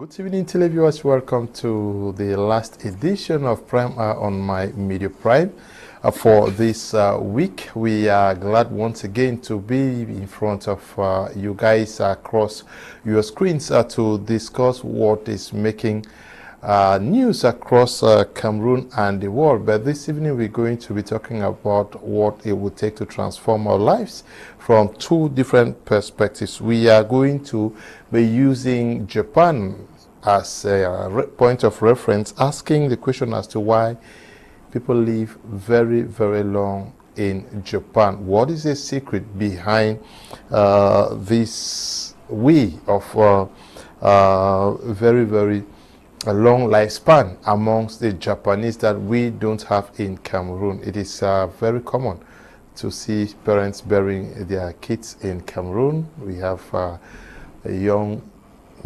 Good evening, televiewers. Welcome to the last edition of Prime on my Media Prime. For this week, we are glad once again to be in front of you guys across your screens to discuss what is making news across Cameroon and the world. But this evening, we're going to be talking about what it would take to transform our lives from two different perspectives. We are going to be using Japan as a point of reference, asking the question as to why people live very, very long in Japan. What is the secret behind this way of very, very long lifespan amongst the Japanese that we don't have in Cameroon? It is very common to see parents burying their kids in Cameroon. We have young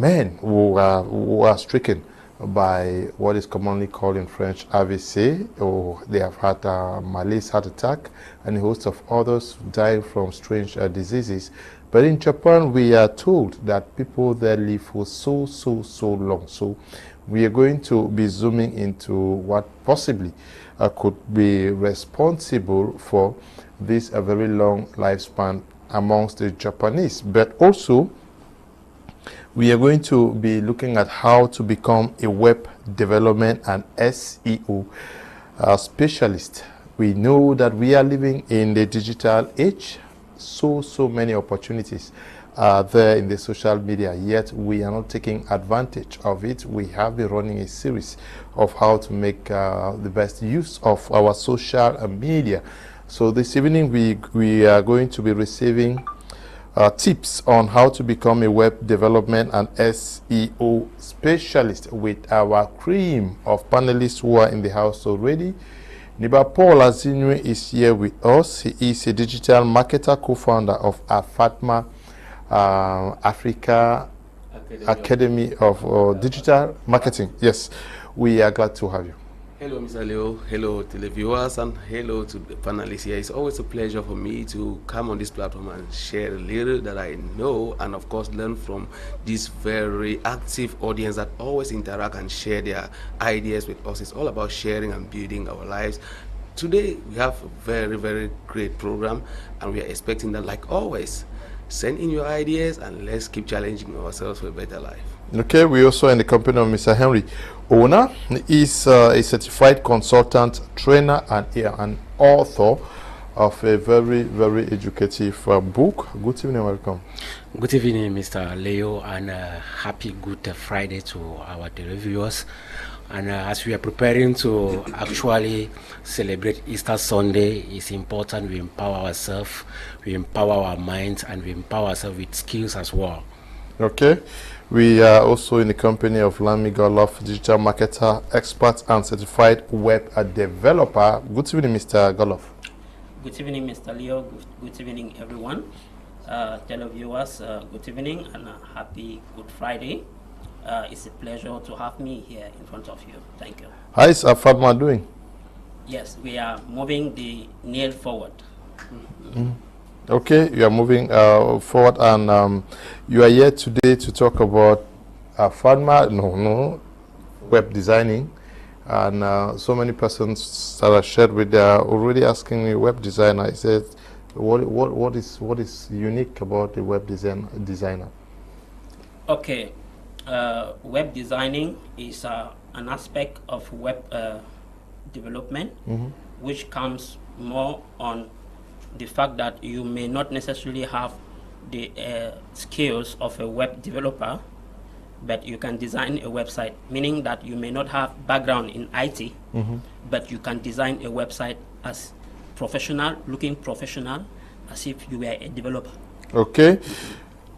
men who are stricken by what is commonly called in French AVC, or they have had a malaise heart attack, and a host of others die from strange diseases. But in Japan, we are told that people there live for so long. So we are going to be zooming into what possibly could be responsible for this very long lifespan amongst the Japanese. But also, we are going to be looking at how to become a web development and SEO specialist. We know that we are living in the digital age. So many opportunities are there in the social media, yet we are not taking advantage of it. We have been running a series of how to make the best use of our social media. So this evening we are going to be receiving tips on how to become a web development and SEO specialist with our cream of panelists who are in the house already. Neba Paul Azinwe is here with us. He is a digital marketer, co-founder of Afatma Africa Academy of Digital Marketing. Yes, we are glad to have you. Hello, Mr. Leo. Hello, televiewers, and hello to the panelists here. It's always a pleasure for me to come on this platform and share a little that I know, and of course learn from this very active audience that always interact and share their ideas with us. It's all about sharing and building our lives. Today we have a very, very great program, and we are expecting that, like always, send in your ideas and let's keep challenging ourselves for a better life. Okay, we also in the company of Mr. Eric Ewona. He is a certified consultant, trainer, and an author of a very, very educative book. Good evening, welcome. Good evening, Mr. Leo, and happy Good Friday to our televiewers. And as we are preparing to actually celebrate Easter Sunday, it's important we empower ourselves, we empower our minds, and we empower ourselves with skills as well. Okay. We are also in the company of Godlove, digital marketer, expert, and certified web developer. Good evening, Mr. Godlove. Good evening, Mr. Leo. Good evening, everyone. Televiewers, good evening and happy Good Friday. It's a pleasure to have me here in front of you. Thank you. How is Afatma doing? Yes, we are moving the nail forward. Okay, you are moving forward, and you are here today to talk about web designing, and so many persons that I shared with, they are already asking me web designer. I said, what is unique about the web designer? Okay, web designing is an aspect of web development, which comes more on the fact that you may not necessarily have the skills of a web developer, but you can design a website, meaning that you may not have background in IT, but you can design a website as professional, looking professional, as if you were a developer. Okay.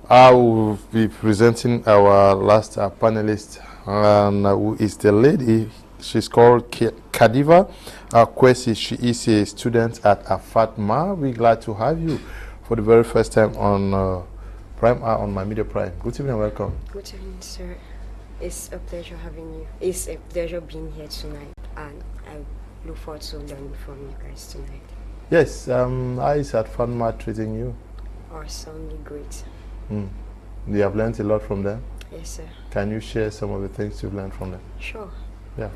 I will be presenting our last panelist, who is the lady. She's called Kadiva Kwesi. She is a student at Afatma. We're glad to have you for the very first time on Prime on my Media Prime. Good evening, welcome. Good evening, sir. It's a pleasure having you. It's a pleasure being here tonight, and I look forward to learning from you guys tonight. Yes, how is Afatma treating you? Awesomely great. You have learned a lot from them? Yes, sir. Can you share some of the things you've learned from them? Sure. Yeah.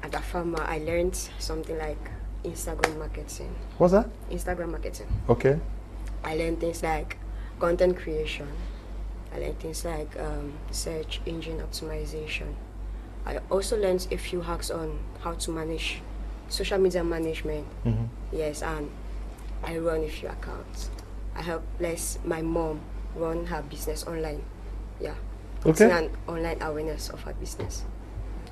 At the farmer, I learned something like Instagram marketing. What's that? Instagram marketing. Okay. I learned things like content creation. I learned things like search engine optimization. I also learned a few hacks on how to manage social media management. Yes, and I run a few accounts. I help my mom run her business online. Yeah. Okay. An online awareness of her business.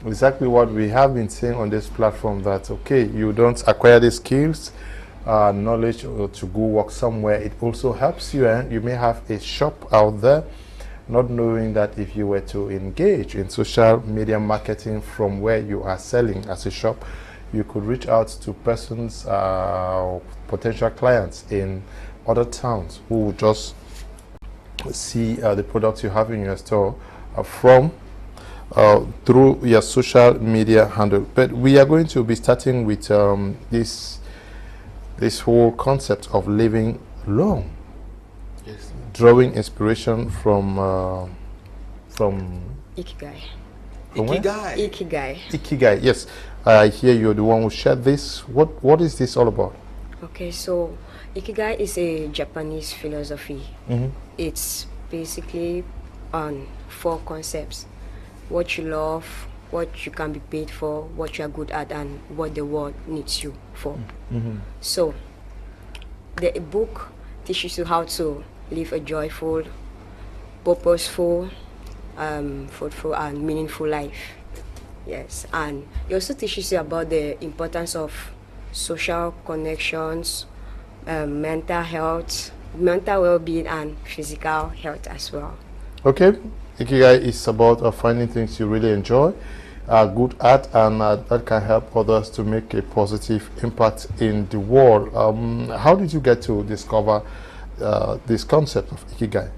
Exactly what we have been saying on this platform, that okay, you don't acquire the skills, knowledge to go work somewhere. It also helps you, and you may have a shop out there, not knowing that if you were to engage in social media marketing from where you are selling as a shop, you could reach out to persons, potential clients in other towns who would just see the products you have in your store through your social media handle. But we are going to be starting with this whole concept of living long. Yes. Drawing inspiration from Ikigai. from where? Ikigai. Ikigai. Yes, I hear you're the one who shared this. What is this all about? Okay, so Ikigai is a Japanese philosophy. It's basically on 4 concepts: what you love, what you can be paid for, what you are good at, and what the world needs you for. So the book teaches you how to live a joyful, purposeful, fruitful, and meaningful life. Yes, and it also teaches you about the importance of social connections, mental health, mental well-being, and physical health as well. Okay, Ikigai is about finding things you really enjoy, are good at, and that can help others to make a positive impact in the world. How did you get to discover this concept of Ikigai?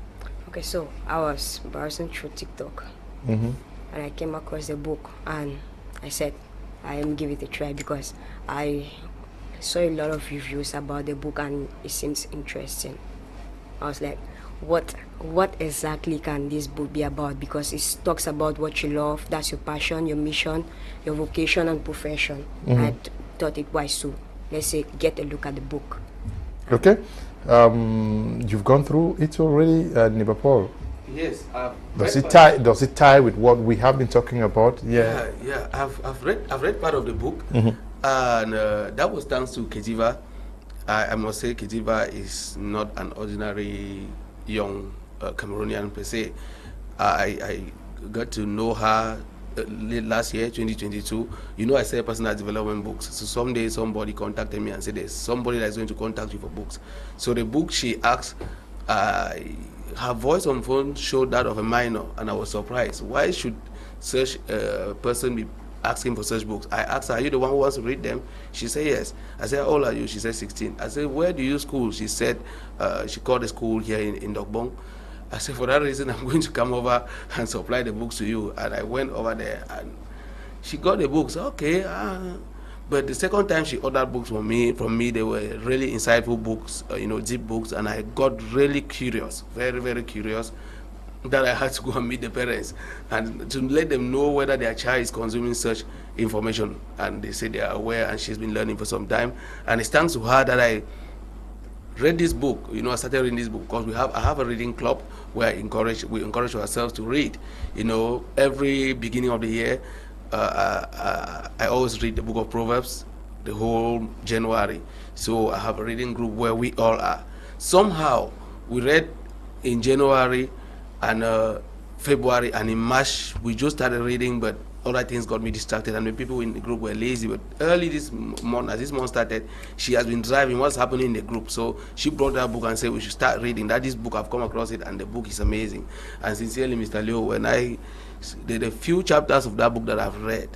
Okay, so I was browsing through TikTok, and I came across the book, and I said, I am give it a try, because I saw a lot of reviews about the book and it seems interesting. I was like, what exactly can this book be about? Because it talks about what you love, that's your passion, your mission, your vocation and profession. I thought it wise to, let's say, get a look at the book. Okay, you've gone through it already, Neba Paul. Yes. Does it tie with what we have been talking about? Yeah. I've read part of the book, and that was thanks to Kejiva. I must say Kejiva is not an ordinary young Cameroonian per se. I got to know her late last year, 2022. You know, I sell personal development books. So someday somebody contacted me and said there's somebody that's going to contact you for books. So the book she asked, her voice on phone showed that of a minor, and I was surprised. Why should such a person be asking for such books? I asked her, are you the one who wants to read them? She said yes. I said, how old are you? She said 16. I said, where do you school? She said, she called the school here in Dogbong. I said, for that reason, I'm going to come over and supply the books to you. And I went over there, and she got the books. Okay, but the second time she ordered books from me, they were really insightful books, deep books, and I got really curious, very, very curious, that I had to go and meet the parents and to let them know whether their child is consuming such information. And they say they are aware, and she's been learning for some time. And it's thanks to her that I read this book. I started reading this book because I have a reading club where we encourage ourselves to read. Every beginning of the year, I always read the book of Proverbs the whole January. So I have a reading group where we all are. Somehow we read in January and February, and in March we just started reading, but other things got me distracted, and the people in the group were lazy. But early this month, as this month started, she has been driving what's happening in the group. So she brought that book and said we should start reading. That this book, I've come across it, and the book is amazing. And sincerely, Mr. Leo, when I did a few chapters of that book that I've read,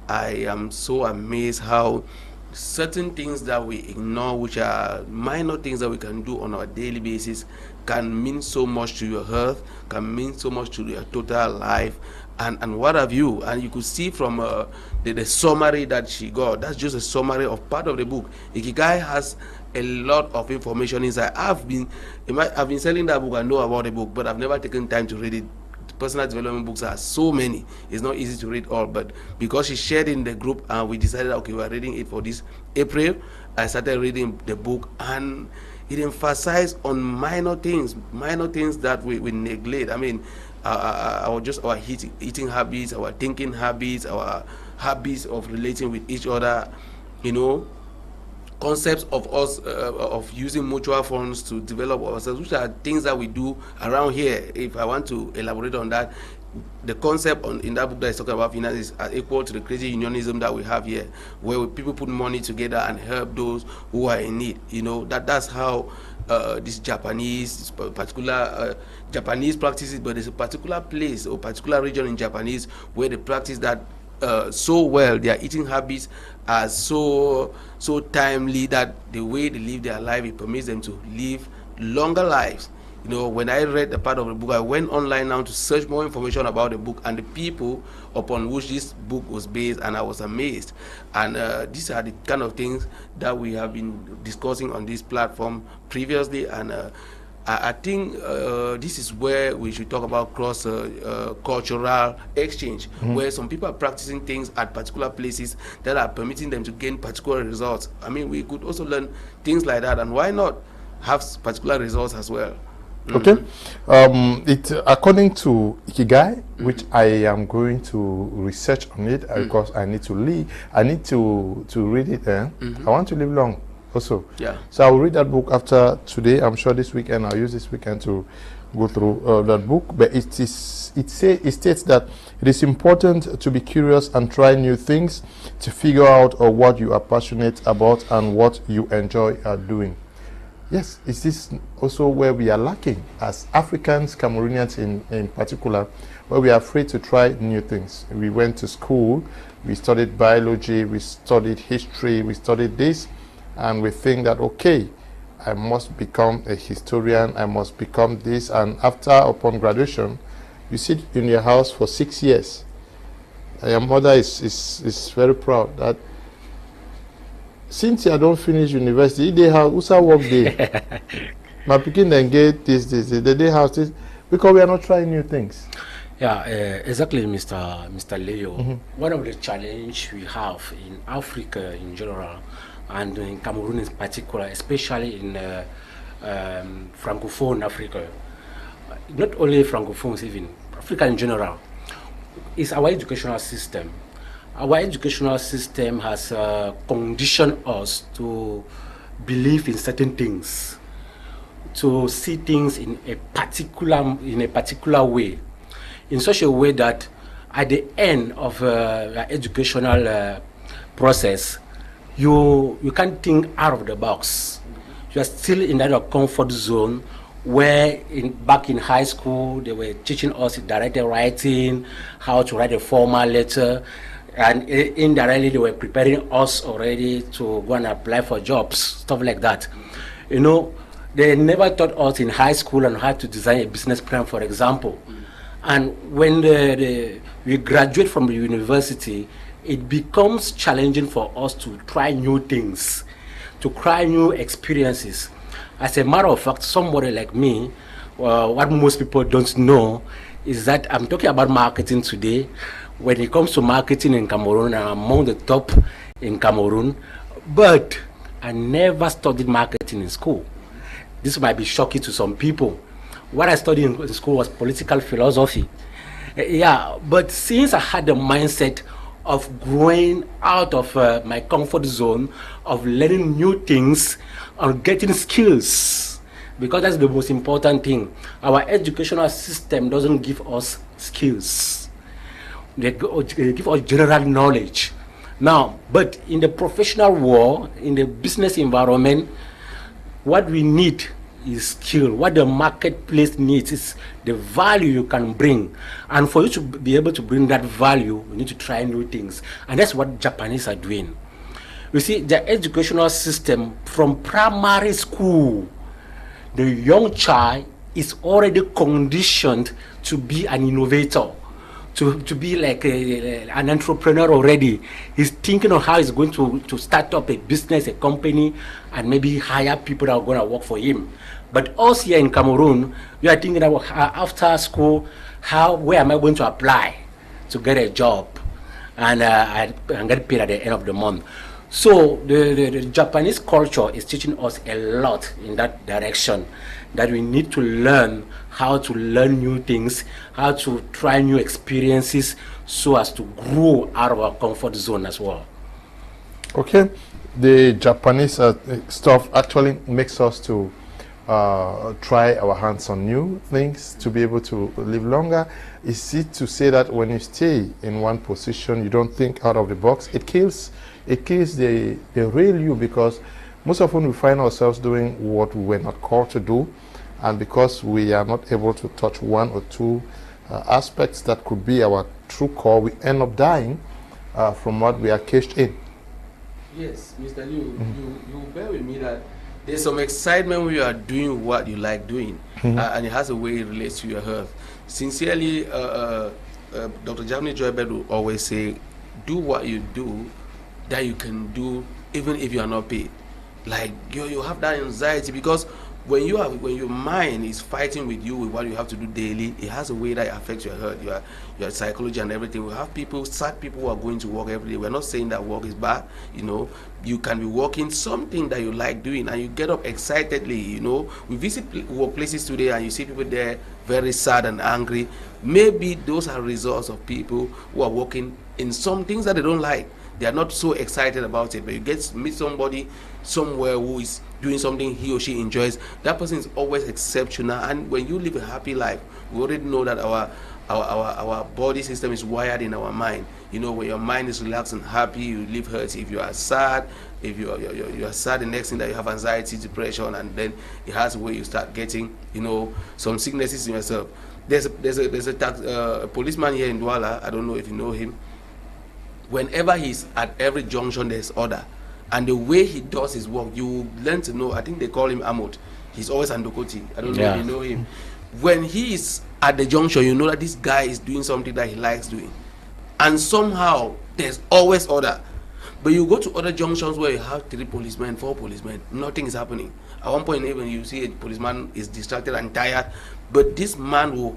I am so amazed how certain things that we ignore, which are minor things that we can do on our daily basis, can mean so much to your health, can mean so much to your total life, and what have you. And you could see from the summary that she got, that's just a summary of part of the book. Ikigai has a lot of information inside. I've been selling that book, I know about the book, but I've never taken time to read it personal development books are so many. It's not easy to read all, but because she shared in the group and we decided, okay, we're reading it for this April, I started reading the book, and it emphasized on minor things that we neglect. I mean, our eating habits, our thinking habits, our habits of relating with each other, concepts of us of using mutual funds to develop ourselves, which are things that we do around here. If I want to elaborate on that, the concept in that book that is talking about finance is equal to the crazy unionism that we have here, where people put money together and help those who are in need. That's how this particular Japanese practices, but there's a particular place or particular region in Japanese where they practice that so well. Their eating habits are so timely that the way they live their life, it permits them to live longer lives. When I read the part of the book, I went online now to search more information about the book and the people upon which this book was based, and I was amazed. And these are the kind of things that we have been discussing on this platform previously, and I think this is where we should talk about cross-cultural exchange, where some people are practicing things at particular places that are permitting them to gain particular results. I mean, we could also learn things like that, and why not have particular results as well? Okay. According to Ikigai, which I am going to research on it because I need to read it. I want to live long also. Yeah. So I will read that book after today. I'm sure this weekend I'll use this weekend to go through that book. But it states that it is important to be curious and try new things to figure out what you are passionate about and what you enjoy doing. Yes, is this also where we are lacking as Africans, Cameroonians in particular, where we are afraid to try new things? We went to school, we studied biology, we studied history, we studied this, and we think that, okay, I must become a historian, I must become this, and upon graduation, you sit in your house for 6 years. And your mother is very proud that since I don't finish university, they have also work day. My picking then get this, the day house this, because we are not trying new things. Yeah, exactly, Mr. Leo. One of the challenges we have in Africa in general, and in Cameroon in particular, especially in Francophone Africa, not only Francophones, even Africa in general, is our educational system. Our educational system has conditioned us to believe in certain things, to see things in a particular way, in such a way that at the end of the educational process, you can't think out of the box. You are still in that comfort zone where back in high school they were teaching us directed writing, how to write a formal letter, and indirectly they were preparing us already to go and apply for jobs, stuff like that. They never taught us in high school on how to design a business plan, for example. And when we graduate from the university, it becomes challenging for us to try new things, to try new experiences. As a matter of fact, somebody like me, what most people don't know is that I'm talking about marketing today. When it comes to marketing in Cameroon, I'm among the top in Cameroon, but I never studied marketing in school. This might be shocking to some people. What I studied in school was political philosophy. Yeah, but since I had the mindset of growing out of my comfort zone, of learning new things, and getting skills, because that's the most important thing. Our educational system doesn't give us skills. They give us general knowledge. Now, but in the professional world, in the business environment, what we need is skill. What the marketplace needs is the value you can bring. And for you to be able to bring that value, you need to try new things. And that's what Japanese are doing. You see, the educational system from primary school, the young child is already conditioned to be an innovator, to be like an entrepreneur already. He's thinking of how he's going to start up a business, a company, and maybe hire people that are going to work for him. But us here in Cameroon, we are thinking about after school, where am I going to apply to get a job and get paid at the end of the month. So the Japanese culture is teaching us a lot in that direction, that we need to learn how to learn new things, how to try new experiences so as to grow out of our comfort zone as well. Okay, the Japanese stuff actually makes us to try our hands on new things, to be able to live longer. Is it to say that when you stay in one position, you don't think out of the box? It kills the real you, because most often we find ourselves doing what we were not called to do, and because we are not able to touch one or two aspects that could be our true core, we end up dying from what we are caged in. Yes, Mr. Liu, you bear with me that there's some excitement when you are doing what you like doing, and it has a way it relates to your health. Sincerely, Dr. Jamini Joybert will always say, do what you do that you can do even if you are not paid. Like you have that anxiety, because when your mind is fighting with you with what you have to do daily, it has a way that affects your health, your psychology and everything. We have sad people who are going to work every day. We're not saying that work is bad, you can be working something that you like doing and you get up excitedly, We visit workplaces today and you see people there very sad and angry. Maybe those are results of people who are working in some things that they don't like. They are not so excited about it, but you meet somebody somewhere who is doing something he or she enjoys. That person is always exceptional, and when you live a happy life, we already know that our body system is wired in our mind. When your mind is relaxed and happy, you live healthy. If you are sad, you are sad, the next thing that you have anxiety, depression, and then it has a way you start getting some sicknesses in yourself. There's a policeman here in Douala. I don't know if you know him. Whenever he's at every junction, there's order. And the way he does his work, you learn to know. I think they call him Amot. He's always Andokoti. I don't know if you know him. When he is at the junction, you know that this guy is doing something that he likes doing. And somehow, there's always order. But you go to other junctions where you have 3 policemen, 4 policemen, nothing is happening. At one point, even you see a policeman is distracted and tired, but this man will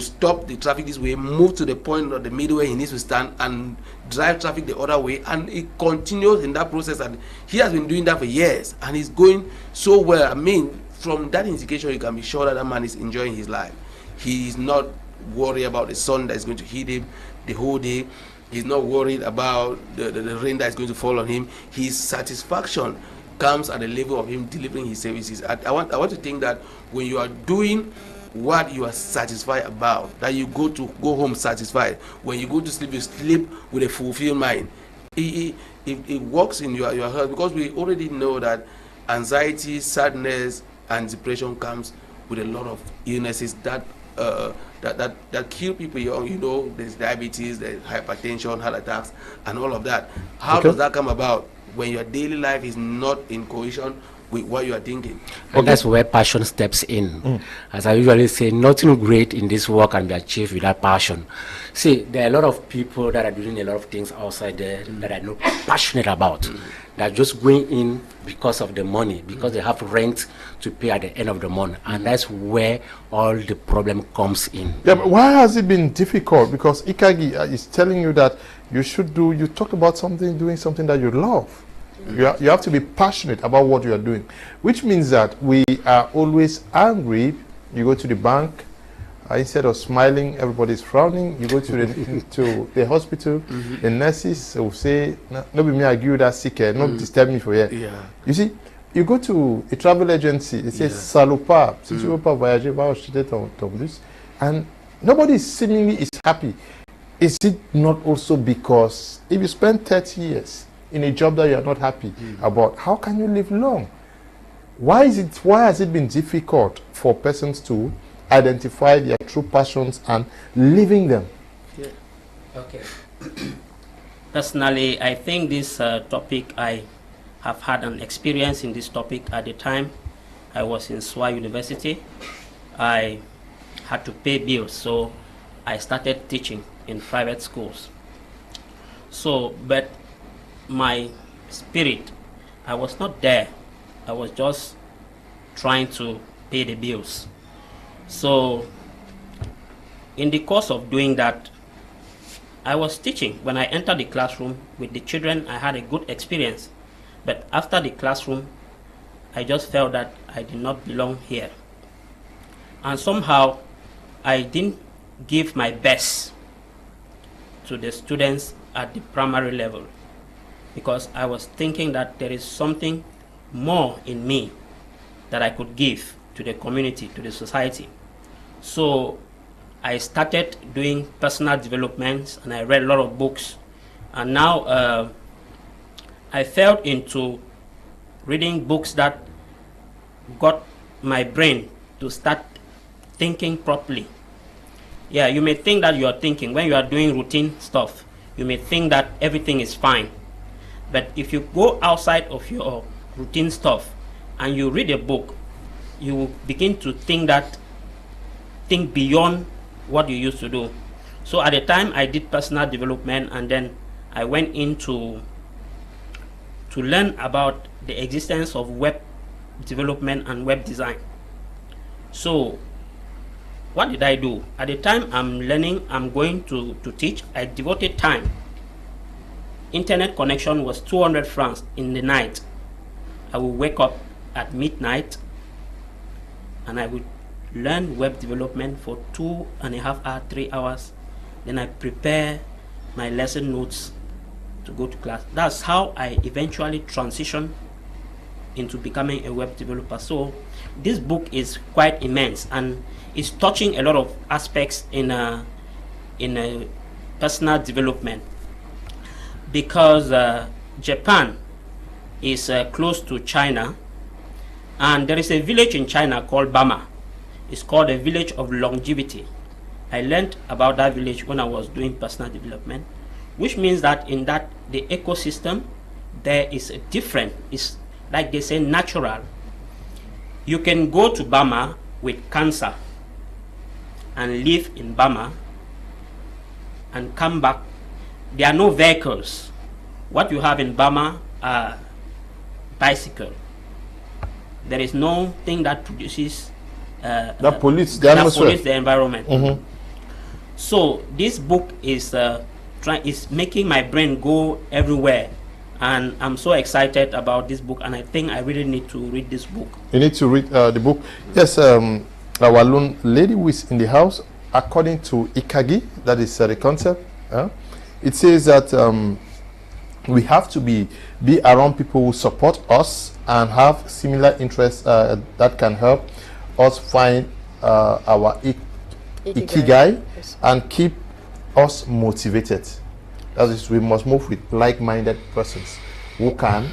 stop the traffic this way, move to the point of the middle where he needs to stand and drive traffic the other way, and it continues in that process, and he has been doing that for years and he's going so well. I mean, from that indication you can be sure that man is enjoying his life. He is not worried about the sun that is going to hit him the whole day. He's not worried about the rain that is going to fall on him. His satisfaction comes at the level of him delivering his services. I want to think that when you are doing what you are satisfied about, that you go home satisfied. When you go to sleep, you sleep with a fulfilled mind. It works in your health, because we already know that anxiety, sadness, and depression comes with a lot of illnesses that kill people young. There's diabetes, there's hypertension, heart attacks, and all of that. How does that come about? When your daily life is not in cohesion with what you are thinking. And that's where passion steps in. As I usually say, nothing great in this work can be achieved without passion. See, there are a lot of people that are doing a lot of things outside there that are not passionate about. They're just going in because of the money, because they have rent to pay at the end of the month. And that's where all the problem comes in. Yeah, but why has it been difficult? Because Ikagi is telling you that you talk about doing something that you love. You have to be passionate about what you are doing, which means that we are always angry. You go to the bank, instead of smiling, everybody's frowning. You go to the hospital, the nurses will say, "No, be me, I give you that sick care, not disturb me for here." Yeah. You see, you go to a travel agency, it says "Salopa, si tu veux pas voyager, va acheter ton bus," and nobody seemingly is happy. Is it not also because if you spend 30 years in a job that you are not happy about, how can you live long? Why has it been difficult for persons to identify their true passions and living them? Okay. Personally, I think this topic, I have had an experience in this topic at the time I was in SWA University. I had to pay bills, so I started teaching in private schools. So, but my spirit, I was not there. I was just trying to pay the bills. So, in the course of doing that, I was teaching. When I entered the classroom with the children, I had a good experience. But after the classroom, I just felt that I did not belong here. And somehow, I didn't give my best to the students at the primary level, because I was thinking that there is something more in me that I could give to the community, to the society. So I started doing personal development, and I read a lot of books. And now I fell into reading books that got my brain to start thinking properly. Yeah, you may think that you are thinking when you are doing routine stuff. You may think that everything is fine. But if you go outside of your routine stuff and you read a book, you will begin to think beyond what you used to do. So at the time I did personal development, and then I went into to learn about the existence of web development and web design. So what did I do? At the time I'm learning, I'm going to teach, I devoted time. Internet connection was 200 francs in the night. I would wake up at midnight and I would learn web development for 2.5 hours, 3 hours. Then I prepare my lesson notes to go to class. That's how I eventually transitioned into becoming a web developer. So this book is quite immense, and it's touching a lot of aspects in a personal development, because Japan is close to China, and there is a village in China called Bama. It's called a village of longevity. I learned about that village when I was doing personal development, which means that in that the ecosystem there is a different, it's like they say natural. You can go to Bama with cancer and live in Bama and come back. There are no vehicles. What you have in Bama are bicycle. There is no thing that produces that pollutes the atmosphere, pollutes the environment. So this book is making my brain go everywhere, and I'm so excited about this book, and I think I really need to read this book. You need to read the book. Yes, our lone lady who is in the house, according to Ikagi, that is the concept. It says that we have to be around people who support us and have similar interests that can help us find our ikigai, yes, and keep us motivated. That is, we must move with like-minded persons who can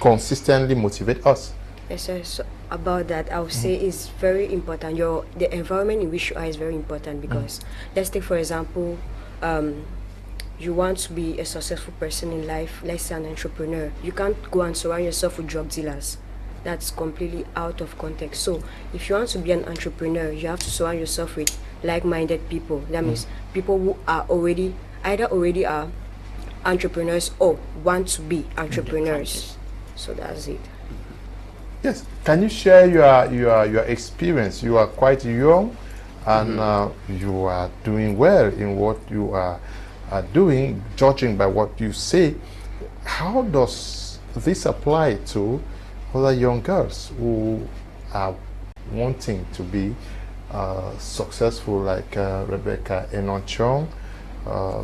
consistently motivate us. Yes, sir. So about that, I would say it's very important. The environment in which you are is very important, because let's take for example, you want to be a successful person in life, let's say an entrepreneur. You can't go and surround yourself with drug dealers. That's completely out of context. So if you want to be an entrepreneur, you have to surround yourself with like-minded people. That means people who are either already are entrepreneurs or want to be entrepreneurs. So that's it. Yes. Can you share your experience? You are quite young, and you are doing well in what you are doing, judging by what you say. How does this apply to other young girls who are wanting to be successful, like Rebecca Enochong,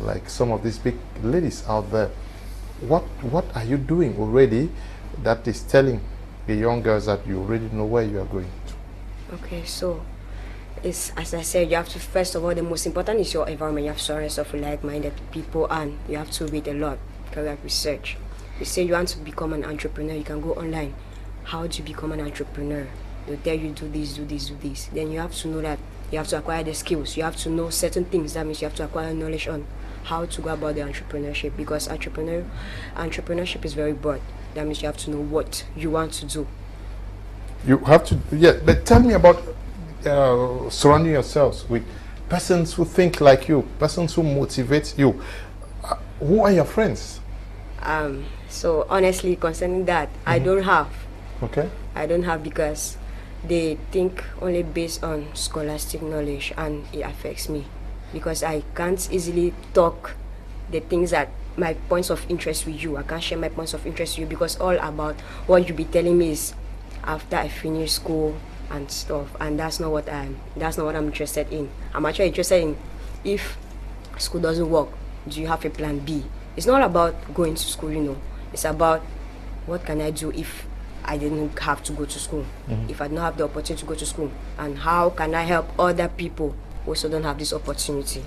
like some of these big ladies out there? What are you doing already that is telling the young girls that you already know where you are going to? Okay, so it's, as I said, you have to, first of all, the most important is your environment. You have to surround yourself with like-minded people, and you have to read a lot, career research. You say you want to become an entrepreneur, you can go online. How do you become an entrepreneur? They'll tell you do this, do this, do this. Then you have to know that you have to acquire the skills. You have to know certain things. That means you have to acquire knowledge on how to go about the entrepreneurship, because entrepreneurship is very broad. That means you have to know what you want to do. You have to, yeah. But tell me about surrounding yourselves with persons who think like you, persons who motivate you. Who are your friends? So honestly, concerning that, I don't have. Okay. I don't have because they think only based on scholastic knowledge, and it affects me because I can't easily talk the things that my points of interest with you. I can't share my points of interest with you because all about what you be telling me is after I finish school and stuff, and that's not what I'm interested in. I'm actually interested in, if school doesn't work, do you have a plan B? It's not about going to school, you know. It's about what can I do if I didn't have to go to school, if I don't have the opportunity to go to school, and how can I help other people who also don't have this opportunity.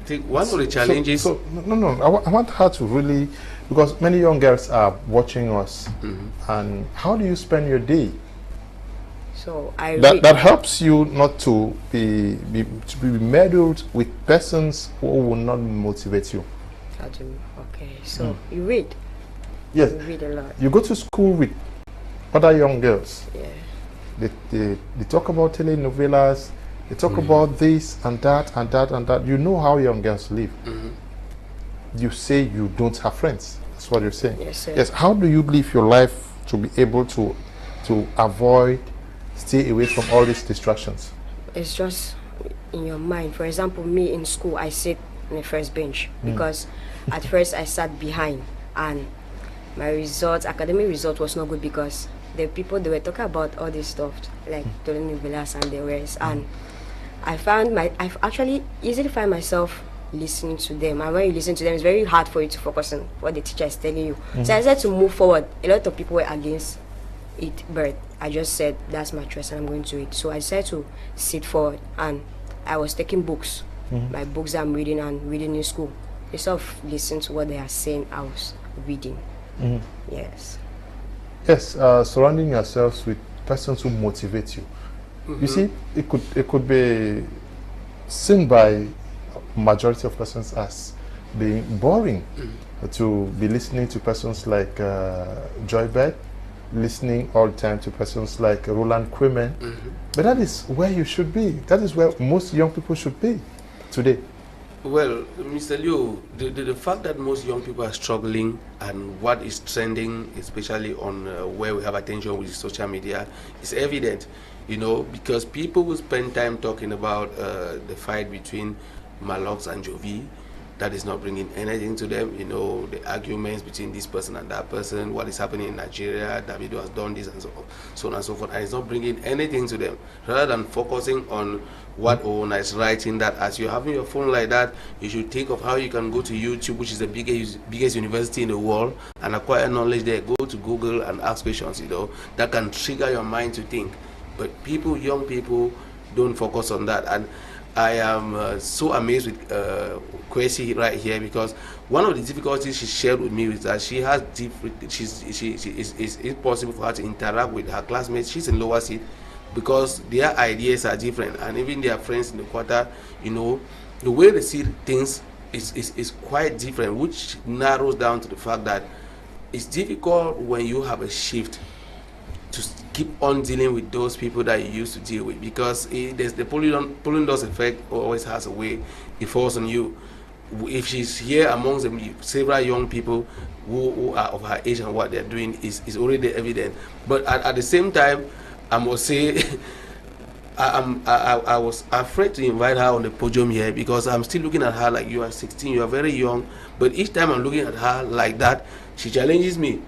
I think one of the challenges. I want her to really, because many young girls are watching us, and how do you spend your day? So that helps you not to be meddled with persons who will not motivate you. Okay, so you read. Yes. You read a lot. You go to school with other young girls. Yeah. They talk about telenovelas. They talk about this and that and that and that. You know how young girls live. You say you don't have friends. That's what you're saying. Yes, sir. Yes. How do you live your life to be able to avoid, stay away from all these distractions? It's just in your mind. For example, me in school, I sit on the first bench because at first I sat behind, and my academic result was not good because the people, they were talking about all this stuff like telenovelas and the rest, and I actually easily find myself listening to them, and when you listen to them, it's very hard for you to focus on what the teacher is telling you. So I decided to move forward. A lot of people were against it, but I just said that's my choice and I'm going to it. So I decided to sit forward, and I was taking books, my books that I'm reading and reading in school. Instead of listening to what they are saying, I was reading. Yes. Yes, surrounding yourselves with persons who motivate you. You see, it could be seen by majority of persons as being boring to be listening to persons like Joybird, listening all the time to persons like Roland Quayman. But that is where you should be. That is where most young people should be today. Well, Mr. Liu, the fact that most young people are struggling and what is trending, especially on where we have attention with social media, is evident, you know, because people will spend time talking about the fight between Malox and Jovi. That is not bringing anything to them, you know, the arguments between this person and that person, what is happening in Nigeria, Davido has done this and so on and so forth, and it's not bringing anything to them. Rather than focusing on what Ewona is writing, that as you're having your phone like that, you should think of how you can go to YouTube, which is the biggest university in the world, and acquire knowledge there. Go to Google and ask questions, you know, that can trigger your mind to think. But people, young people, don't focus on that. And I am so amazed with Kwesi right here, because one of the difficulties she shared with me is that she has it's impossible for her to interact with her classmates. She's in lower seat because their ideas are different, and even their friends in the quarter, you know, the way they see things is quite different, which narrows down to the fact that it's difficult when you have a shift to keep on dealing with those people that you used to deal with, because there's the pulling doors effect always has a way it falls on you. If she's here amongst them, several young people who are of her age and what they're doing is already evident. But at the same time, I must say, I was afraid to invite her on the podium here, because I'm still looking at her like, you are 16, you are very young, but each time I'm looking at her like that, she challenges me.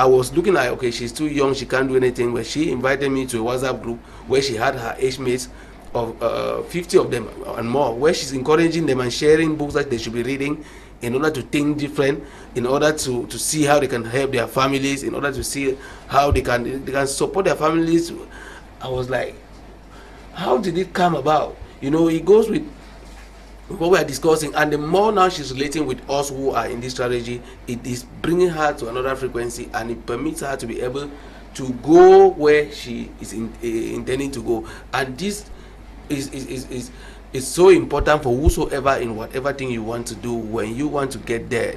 I was looking like, okay, she's too young, she can't do anything, but she invited me to a WhatsApp group where she had her age mates of 50 of them and more, where she's encouraging them and sharing books that they should be reading in order to think different, in order to see how they can help their families, in order to see how they can support their families. I was like, how did it come about? You know, it goes with what we are discussing, and the more now she's relating with us who are in this strategy, it is bringing her to another frequency, and it permits her to be able to go where she is intending to go. And this is so important for whosoever in whatever thing you want to do. When you want to get there,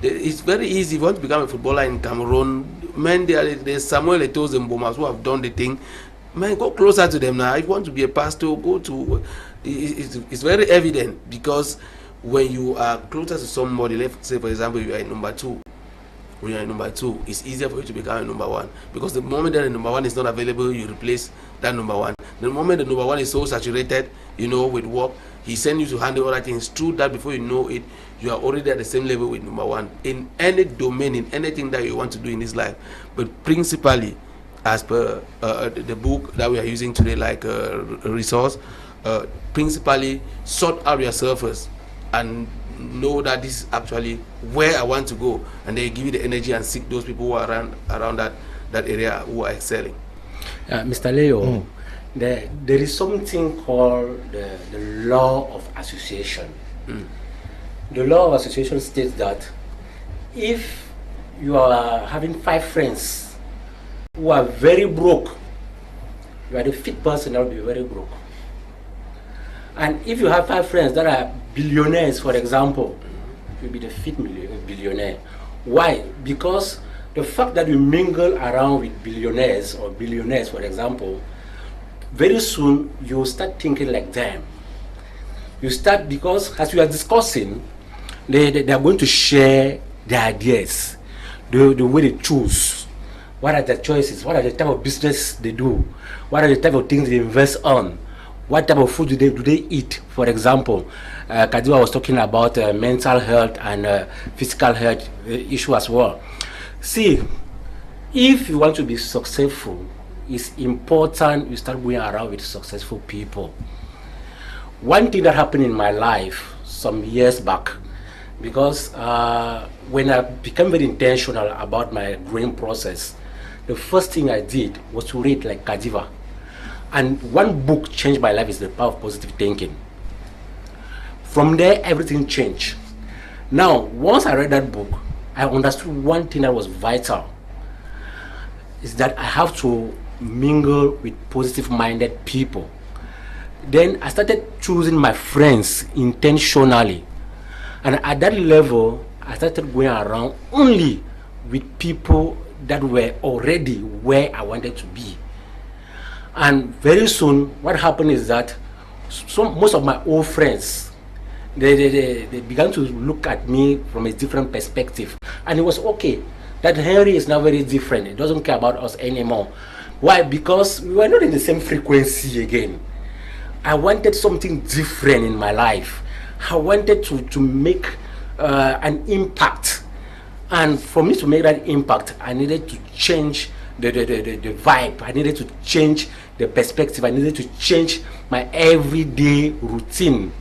it's very easy. If you want to become a footballer in Cameroon, man, there's Samuel Eto'o Zimbomas who have done the thing. man, go closer to them now. If you want to be a pastor, go to. It's very evident, because when you are closer to somebody, let's say for example you are in number 2. When you are in number 2, it's easier for you to become a number 1, because the moment that the number 1 is not available, you replace that number 1. The moment the number 1 is so saturated, with work, he sends you to handle other things. Through that, before you know it, you are already at the same level with number 1 in any domain, in anything that you want to do in this life. But principally, as per the book that we are using today, like a resource, principally sort out yourself first and know that this is actually where I want to go, and then give you the energy and seek those people who are around that area who are excelling. Mr. Leo, there is something called the law of association. The law of association states that if you are having 5 friends who are very broke, you are the 5th person that will be very broke. And if you have 5 friends that are billionaires, for example, you'll be the 5th billionaire. Why? Because the fact that you mingle around with billionaires, for example, very soon you start thinking like them. You start, because as we are discussing, they are going to share their ideas, the way they choose. What are their choices? What are the type of business they do? What are the type of things they invest on? What type of food do they eat? For example, Kadiwa was talking about mental health and physical health issue as well. See, if you want to be successful, it's important you start going around with successful people. One thing that happened in my life some years back, because when I became very intentional about my growing process, the first thing I did was to read like Kadiva. And one book changed my life, is The Power of Positive Thinking. From there, everything changed. Now, once I read that book, I understood one thing that was vital, is that I have to mingle with positive-minded people. Then I started choosing my friends intentionally. And at that level, I started going around only with people that were already where I wanted to be. And very soon, what happened is that most of my old friends, they began to look at me from a different perspective. And it was okay that Henry is now very different. He doesn't care about us anymore. Why? Because we were not in the same frequency again. I wanted something different in my life. I wanted to make an impact. And for me to make that impact, I needed to change the vibe. I needed to change the perspective. I needed to change my everyday routine.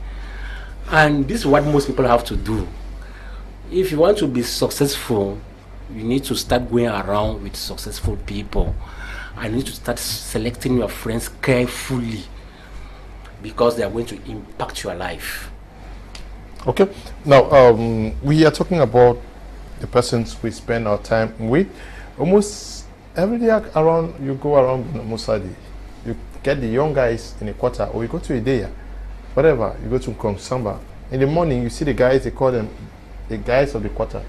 And this is what most people have to do. If you want to be successful, you need to start going around with successful people. I need to start selecting your friends carefully, because they are going to impact your life. Okay. Now, we are talking about the persons we spend our time with. Almost every day around, you go around Musadi, you get the young guys in a quarter, or you go to Ideya, whatever, you go to Komsamba. In the morning, you see the guys, they call them the guys of the quarter.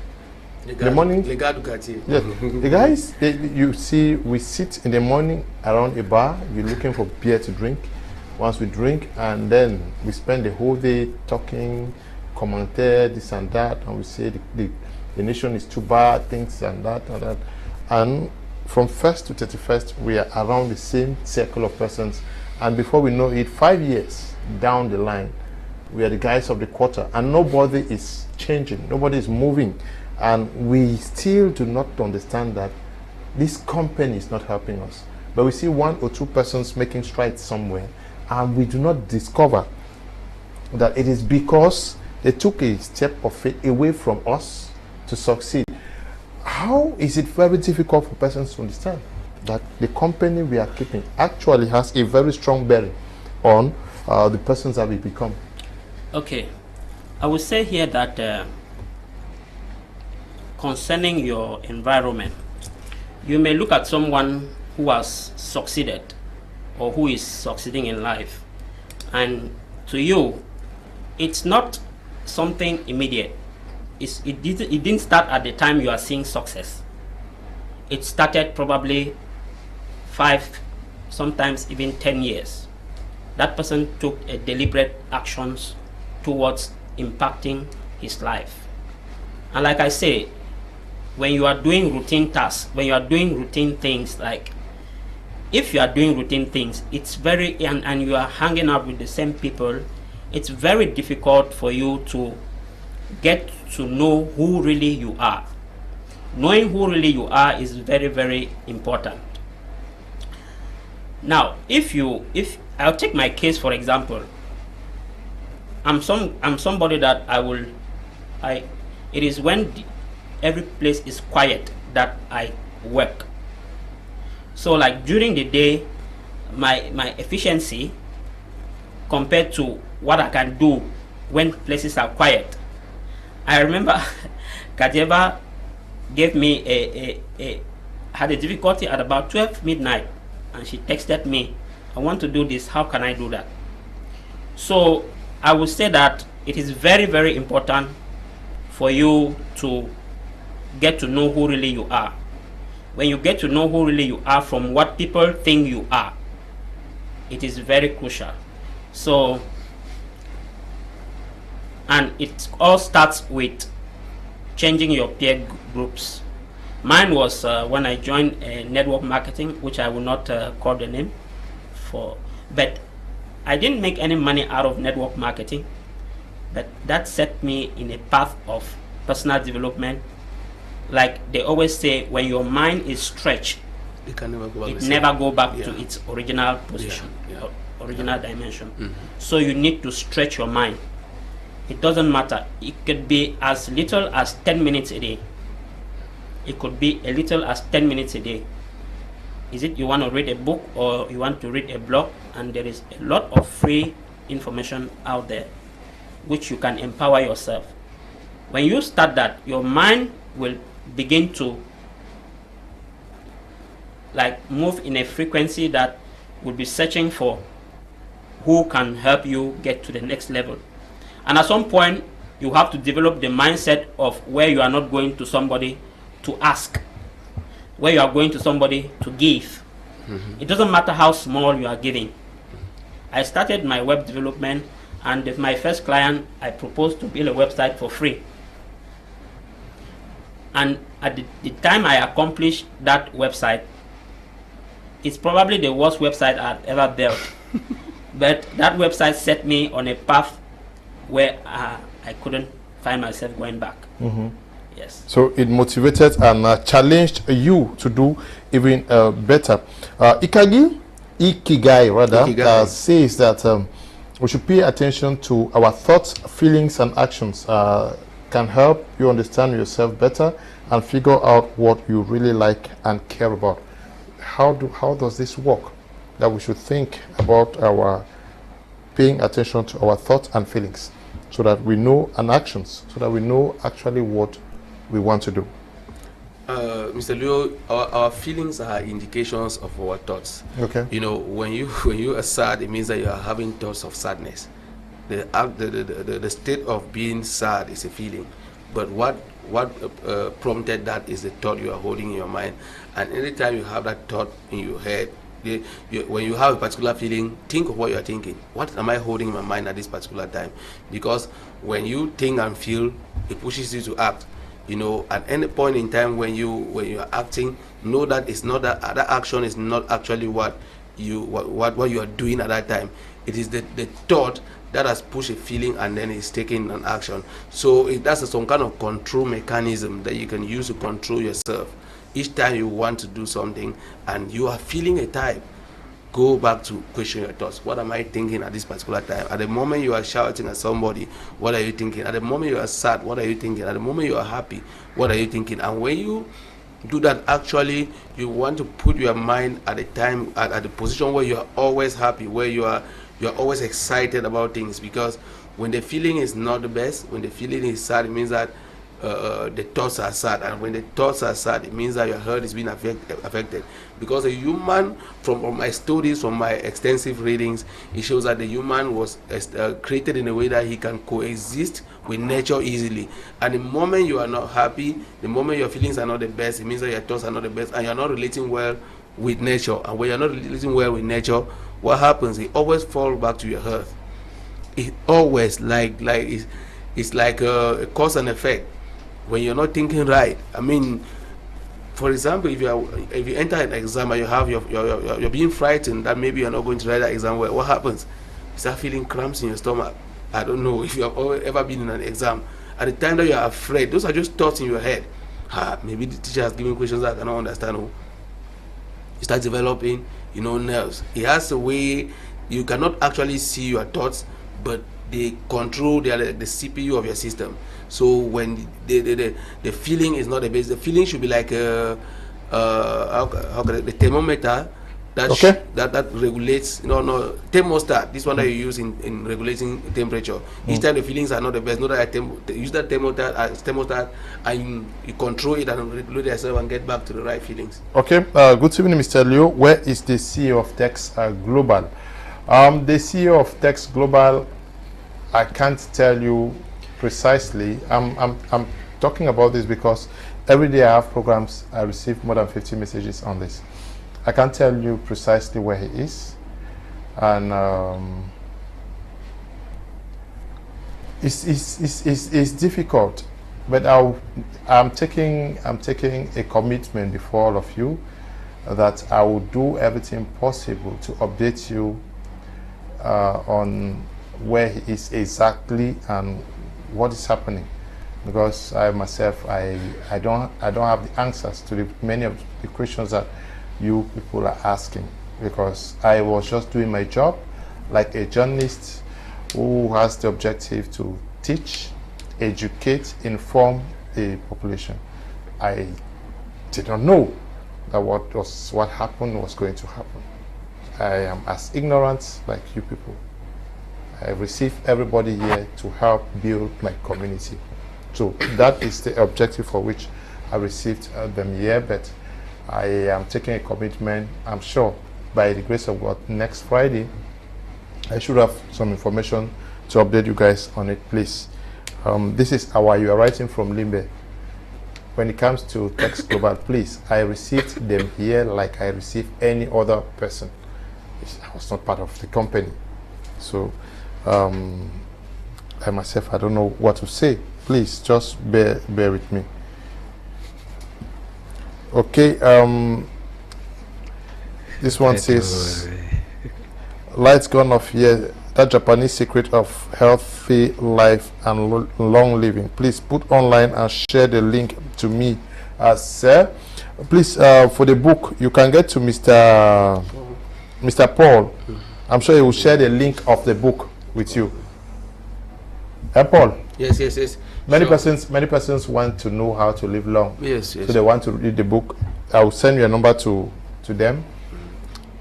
In the morning, yes, the guys, you see, we sit in the morning around a bar, we're looking for beer to drink. Once we drink, and then we spend the whole day talking, commentaire, this and that, and we say the nation is too bad, things and that and that. And from 1st to 31st, we are around the same circle of persons. And before we know it, 5 years down the line, we are the guys of the quarter, and nobody is changing, nobody is moving. And we still do not understand that this company is not helping us. But we see 1 or 2 persons making strides somewhere, and we do not discover that it is because they took a step of faith away from us to succeed. How is it very difficult for persons to understand that the company we are keeping actually has a very strong bearing on the persons that we become? Okay, I would say here that concerning your environment, you may look at someone who has succeeded or who is succeeding in life, and to you, it's not something immediate. It didn't start at the time you are seeing success. It started probably 5 sometimes even 10 years. That person took a deliberate actions towards impacting his life. And like I say, when you are doing routine tasks, when you are doing routine things, like if you are doing routine things, it's very, and you are hanging out with the same people, it's very difficult for you to get to know who really you are. Knowing who really you are is very, very important. Now, if I'll take my case for example, I'm somebody that it is when every place is quiet that I work. So like during the day, my efficiency compared to what I can do when places are quiet. I remember Kajeba gave me had a difficulty at about 12 midnight, and she texted me, I want to do this, how can I do that? So I would say that it is very, very important for you to get to know who really you are. When you get to know who really you are from what people think you are, it is very crucial. So, and it all starts with changing your peer groups. Mine was when I joined network marketing, which I will not call the name for, but I didn't make any money out of network marketing, but that set me in a path of personal development. Like they always say, when your mind is stretched, it never go back to its original position, original dimension. So you need to stretch your mind. It doesn't matter. It could be as little as 10 minutes a day. It could be as little as 10 minutes a day. Is it you want to read a book or you want to read a blog? And there is a lot of free information out there which you can empower yourself. When you start that, your mind will begin to like move in a frequency that will be searching for who can help you get to the next level. And at some point, you have to develop the mindset of where you are not going to somebody to ask, where you are going to somebody to give. It doesn't matter how small you are giving. I started my web development, and with my first client, I proposed to build a website for free. And at the time I accomplished that website, it's probably the worst website I've ever built. But that website set me on a path where I couldn't find myself going back. Yes. So it motivated and challenged you to do even better. Ikigai says that we should pay attention to our thoughts, feelings, and actions. Can help you understand yourself better and figure out what you really like and care about. How does this work? That we should think about our paying attention to our thoughts and feelings, so that we know, and actions, so that we know actually what we want to do. Mr. Leo, our feelings are indications of our thoughts. Okay. You know, when you are sad, it means that you are having thoughts of sadness. The state of being sad is a feeling, but what prompted that is the thought you are holding in your mind. And anytime you have that thought in your head, when you have a particular feeling, think of what you are thinking. What am I holding in my mind at this particular time? Because when you think and feel, it pushes you to act. You know, at any point in time when you are acting, know that it's not that action is not actually what you are doing at that time. It is the thought that has pushed a feeling and then is taking an action. So that's some kind of control mechanism that you can use to control yourself. Each time you want to do something and you are feeling a type, go back to question your thoughts. What am I thinking at this particular time? At the moment you are shouting at somebody, what are you thinking? At the moment you are sad, what are you thinking? At the moment you are happy, what are you thinking? And when you do that, actually you want to put your mind at a time at the position where you are always happy, where you are always excited about things. Because when the feeling is not the best, when the feeling is sad, it means that the thoughts are sad, and when the thoughts are sad, it means that your health is being affected. Because a human, from my studies, from my extensive readings, it shows that the human was created in a way that he can coexist with nature easily. And the moment you are not happy, the moment your feelings are not the best, it means that your thoughts are not the best, and you're not relating well with nature, and when you're not relating well with nature, what happens? It always falls back to your health. It always it's like a cause and effect. When you're not thinking right, I mean, for example, if you enter an exam and you're being frightened that maybe you're not going to write that exam well, what happens? You start feeling cramps in your stomach. I don't know if you have ever been in an exam. At the time that you are afraid, those are just thoughts in your head. Maybe the teacher has given questions that I cannot understand. You start developing, nerves. It has a way you cannot actually see your thoughts, but they control the CPU of your system. So when the feeling is not the base, the feeling should be like the thermometer that regulates, thermostat. This one that you use in regulating temperature. Each time the feelings are not the best, know that use that thermostat and you control it and regulate yourself and get back to the right feelings. Okay. Good evening, Mr. Leo. Where is the CEO of Tex Global? The CEO of Tex Global, I can't tell you precisely. I'm talking about this because every day I have programs. I receive more than 50 messages on this. I can't tell you precisely where he is, and it's difficult. But I'm taking a commitment before all of you that I will do everything possible to update you on where he is exactly and what is happening, because I myself I don't have the answers to many of the questions that you people are asking, because I was just doing my job like a journalist who has the objective to teach, educate, inform the population. I did not know that what happened was going to happen. I am as ignorant like you people. I receive everybody here to help build my community. So that is the objective for which I received them here, but I am taking a commitment. I'm sure by the grace of God, next Friday, I should have some information to update you guys on it, please. This is you are writing from Limbe. When it comes to Tex Global, please, I received them here like I received any other person. I was not part of the company. So I myself, I don't know what to say. Please just bear with me. Okay, this one says lights gone off here. That Japanese secret of healthy life and long living. Please put online and share the link to me, sir. Please, for the book, you can get to Mr. Paul. I'm sure he will share the link of the book with you. Paul? Yes. Many persons want to know how to live long. Yes. So they want to read the book. I will send you a number to them.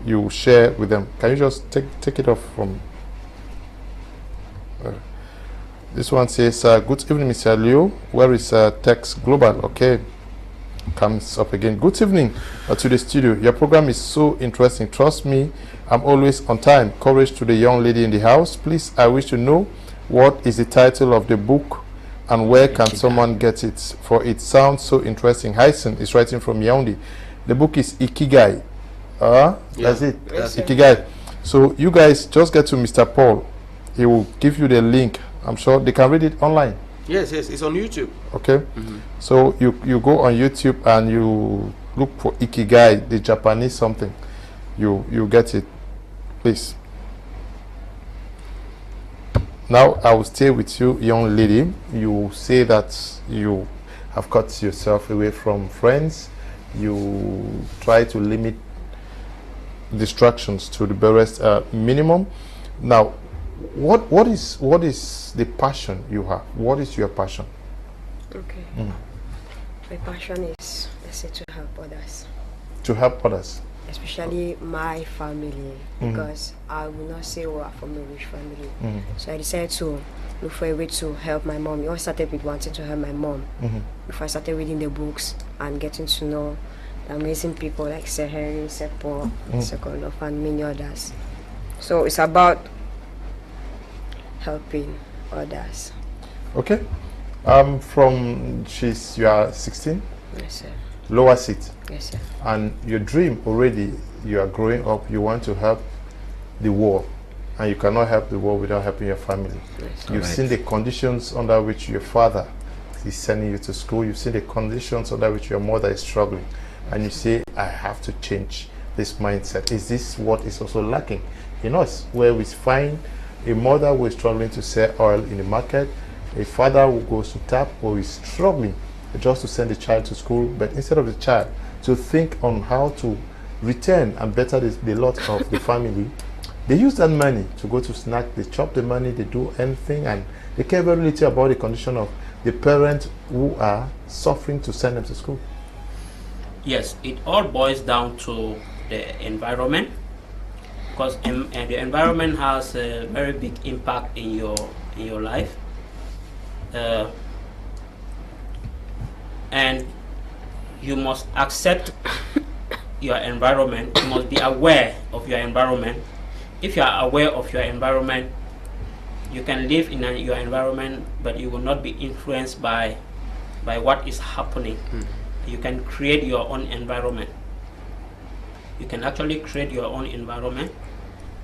You share with them. Can you just take it off from? This one says, good evening, Mr. Leo. Where is Tex Global? Okay. Comes up again. Good evening to the studio. Your program is so interesting. Trust me, I'm always on time. Courage to the young lady in the house. Please, I wish to know what is the title of the book and where can someone get it, for it sounds so interesting. Hyson is writing from Yaoundé. The book is Ikigai. That's it. That's Ikigai. So you guys just get to Mr. Paul. He will give you the link. I'm sure they can read it online. Yes, it's on YouTube. Okay. So you go on YouTube and you look for Ikigai, the Japanese something. You get it. Please. Now I will stay with you, young lady. You say that you have cut yourself away from friends. You try to limit distractions to the barest minimum. Now, what is the passion you have? What is your passion? Okay. My passion is, let's say, to help others. To help others. Especially my family, because I will not say we're from a rich family. So I decided to look for a way to help my mom. It all started with wanting to help my mom. Before I started reading the books and getting to know amazing people like Sir Henry, Sir Paul, Sir Godlove, and many others. So it's about helping others. Okay. You are 16? Yes, sir. lower seat. Yes, sir. And your dream already, you are growing up, you want to help the world, and you cannot help the world without helping your family. Yes. You've seen the conditions under which your father is sending you to school. You've seen the conditions under which your mother is struggling, and you say, I have to change this mindset. Is this what is also lacking in us, where we find a mother who is struggling to sell oil in the market, a father who goes to tap or is struggling just to send the child to school, but instead of the child to think on how to return and better the lot of the family, they use that money to go to snack, they chop the money, they do anything, and they care very little about the condition of the parents who are suffering to send them to school. Yes, it all boils down to the environment, because the environment has a very big impact in your life, and you must accept your environment. You must be aware of your environment. If you are aware of your environment, you can live in your environment, but you will not be influenced by what is happening. You can create your own environment. You can actually create your own environment.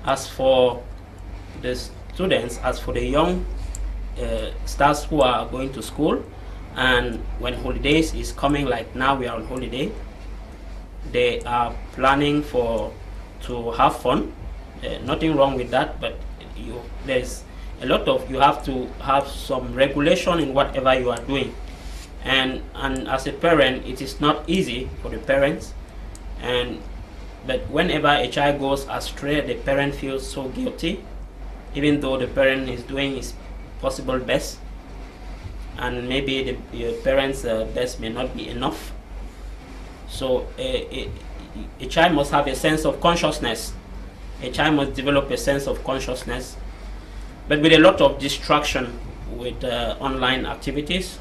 As for the students, as for the young stars who are going to school, and when holidays is coming, like now we are on holiday, they are planning to have fun. Nothing wrong with that, but there's a lot of, you have to have some regulation in whatever you are doing. And as a parent, it is not easy for the parents, but whenever a child goes astray, the parent feels so guilty, even though the parent is doing his possible best, and maybe the parent's best may not be enough. So a child must have a sense of consciousness. A child must develop a sense of consciousness, but with a lot of distraction with online activities,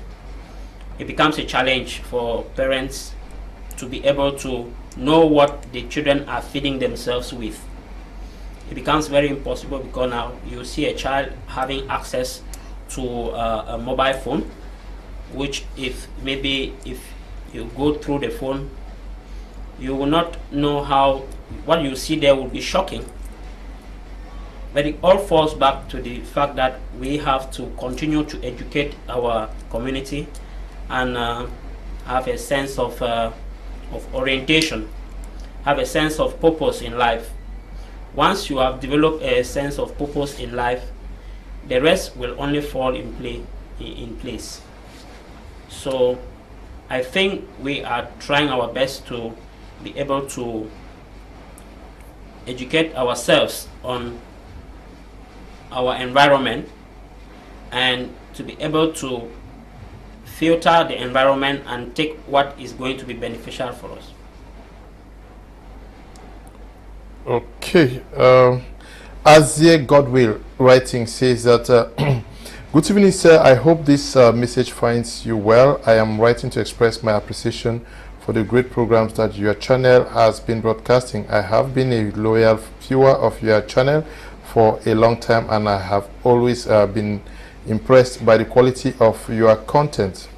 it becomes a challenge for parents to be able to know what the children are feeding themselves with. It becomes very impossible, because now you see a child having access to a mobile phone, which if you go through the phone, you will not know how what you see there will be shocking. But it all falls back to the fact that we have to continue to educate our community and have a sense of orientation, have a sense of purpose in life. Once you have developed a sense of purpose in life, the rest will only fall in place. So I think we are trying our best to be able to educate ourselves on our environment, and to be able to filter the environment and take what is going to be beneficial for us. Okay. Azie Godwill writing says that good evening, sir. I hope this message finds you well. I am writing to express my appreciation for the great programs that your channel has been broadcasting. I have been a loyal viewer of your channel for a long time, and I have always been impressed by the quality of your content.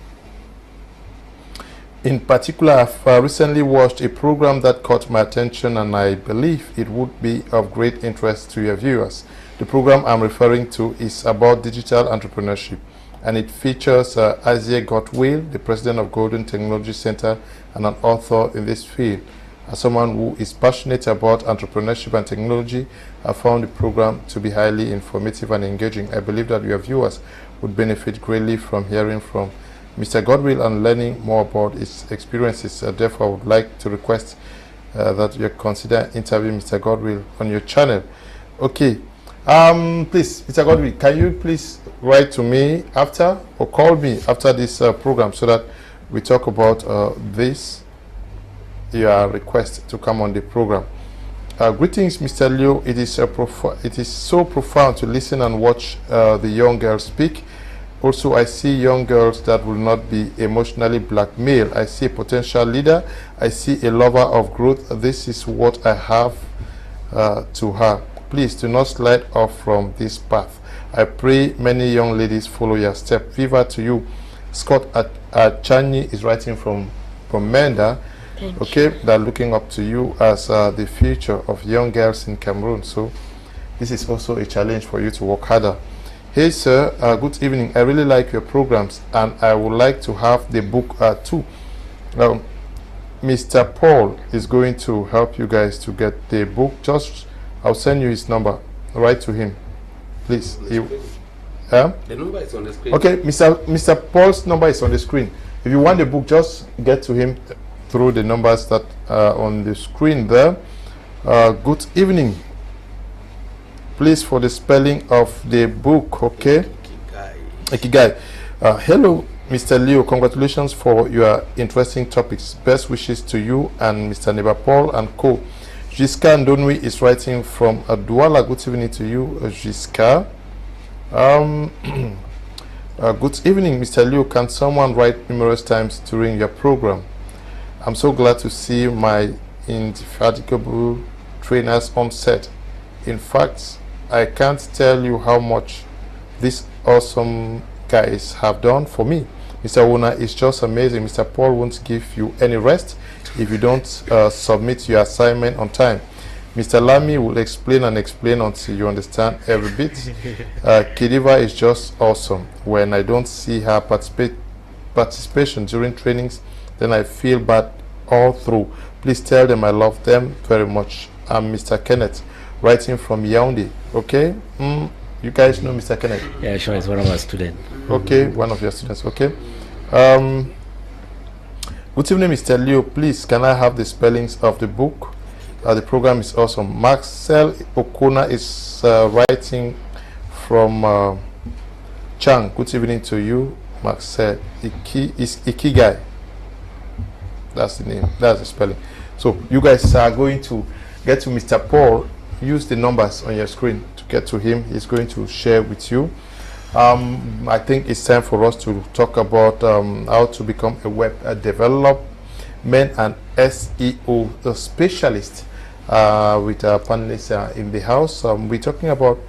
In particular, I've recently watched a program that caught my attention, and I believe it would be of great interest to your viewers. The program I'm referring to is about digital entrepreneurship, and it features Azie Godwill, the president of Golden Technology Center and an author in this field. As someone who is passionate about entrepreneurship and technology, I found the program to be highly informative and engaging. I believe that your viewers would benefit greatly from hearing from Mr. Godwill and learning more about his experiences. Therefore, I would like to request that you consider interviewing Mr. Godwill on your channel. Okay. Please, Mr. Godwill, can you please write to me after, or call me after this program, so that we talk about your request to come on the program. Greetings, Mr. Leo. It is so profound to listen and watch the young girls speak. Also, I see young girls that will not be emotionally blackmailed. I see a potential leader. I see a lover of growth. This is what I have to her. Please do not slide off from this path. I pray many young ladies follow your step. Viva to you. Scott Achanyi is writing from from Menda, Thank okay, that are looking up to you as the future of young girls in Cameroon. So this is also a challenge for you to work harder. Hey sir, good evening. I really like your programs and I would like to have the book too. Mr. Paul is going to help you guys to get the book. Just I'll send you his number. Write to him, please. The number is on the screen. Okay, Mr. Paul's number is on the screen. If you want the book, just get to him through the numbers that are on the screen there. Good evening. Please for the spelling of the book, okay? Ikigai. Hello, Mr. Leo. Congratulations for your interesting topics. Best wishes to you and Mr. Neba Paul and co. Jiska Ndonwi is writing from Douala. Good evening to you, Jiska. Good evening, Mr. Leo. Can someone write numerous times during your program? I'm so glad to see my indefatigable trainers on set. In fact, I can't tell you how much these awesome guys have done for me. Mr. Ewona is just amazing. Mr. Paul won't give you any rest if you don't submit your assignment on time. Mr. Lamy will explain and explain until you understand every bit. Kidiva is just awesome. When I don't see her participation during trainings, then I feel bad all through. Please tell them I love them very much. I'm Mr. Kenneth, writing from Yaoundé. Okay? You guys know Mr. Kenneth? Yeah, sure. It's one of our students. Okay, one of your students. Okay. Good evening, Mr. Leo. Please, can I have the spellings of the book? The program is awesome. Marcel Okona is writing from Chang. Good evening to you, Marcel. Ikigai. That's the name. That's the spelling. So you guys are going to get to Mr. Paul. Use the numbers on your screen to get to him. He's going to share with you. I think it's time for us to talk about how to become a web development and SEO specialist with our panelists in the house. We're talking about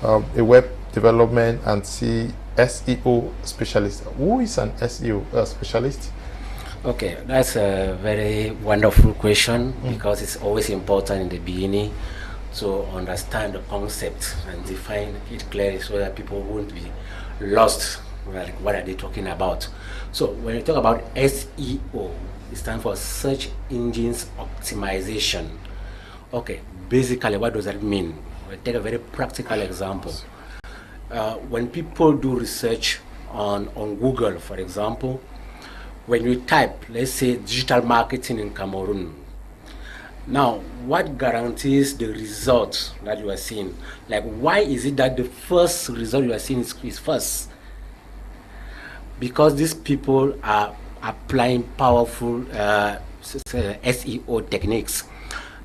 a web development and SEO specialist. Who is an SEO specialist? Okay, that's a very wonderful question because it's always important in the beginning to understand the concept and define it clearly so that people won't be lost, like what are they talking about. So when you talk about SEO, it stands for search engines optimization. Okay, basically what does that mean? We'll take a very practical example. When people do research on Google, for example, when you type, let's say, digital marketing in Cameroon, now, what guarantees the results that you are seeing? Like, why is it that the first result you are seeing is first? Because these people are applying powerful SEO techniques.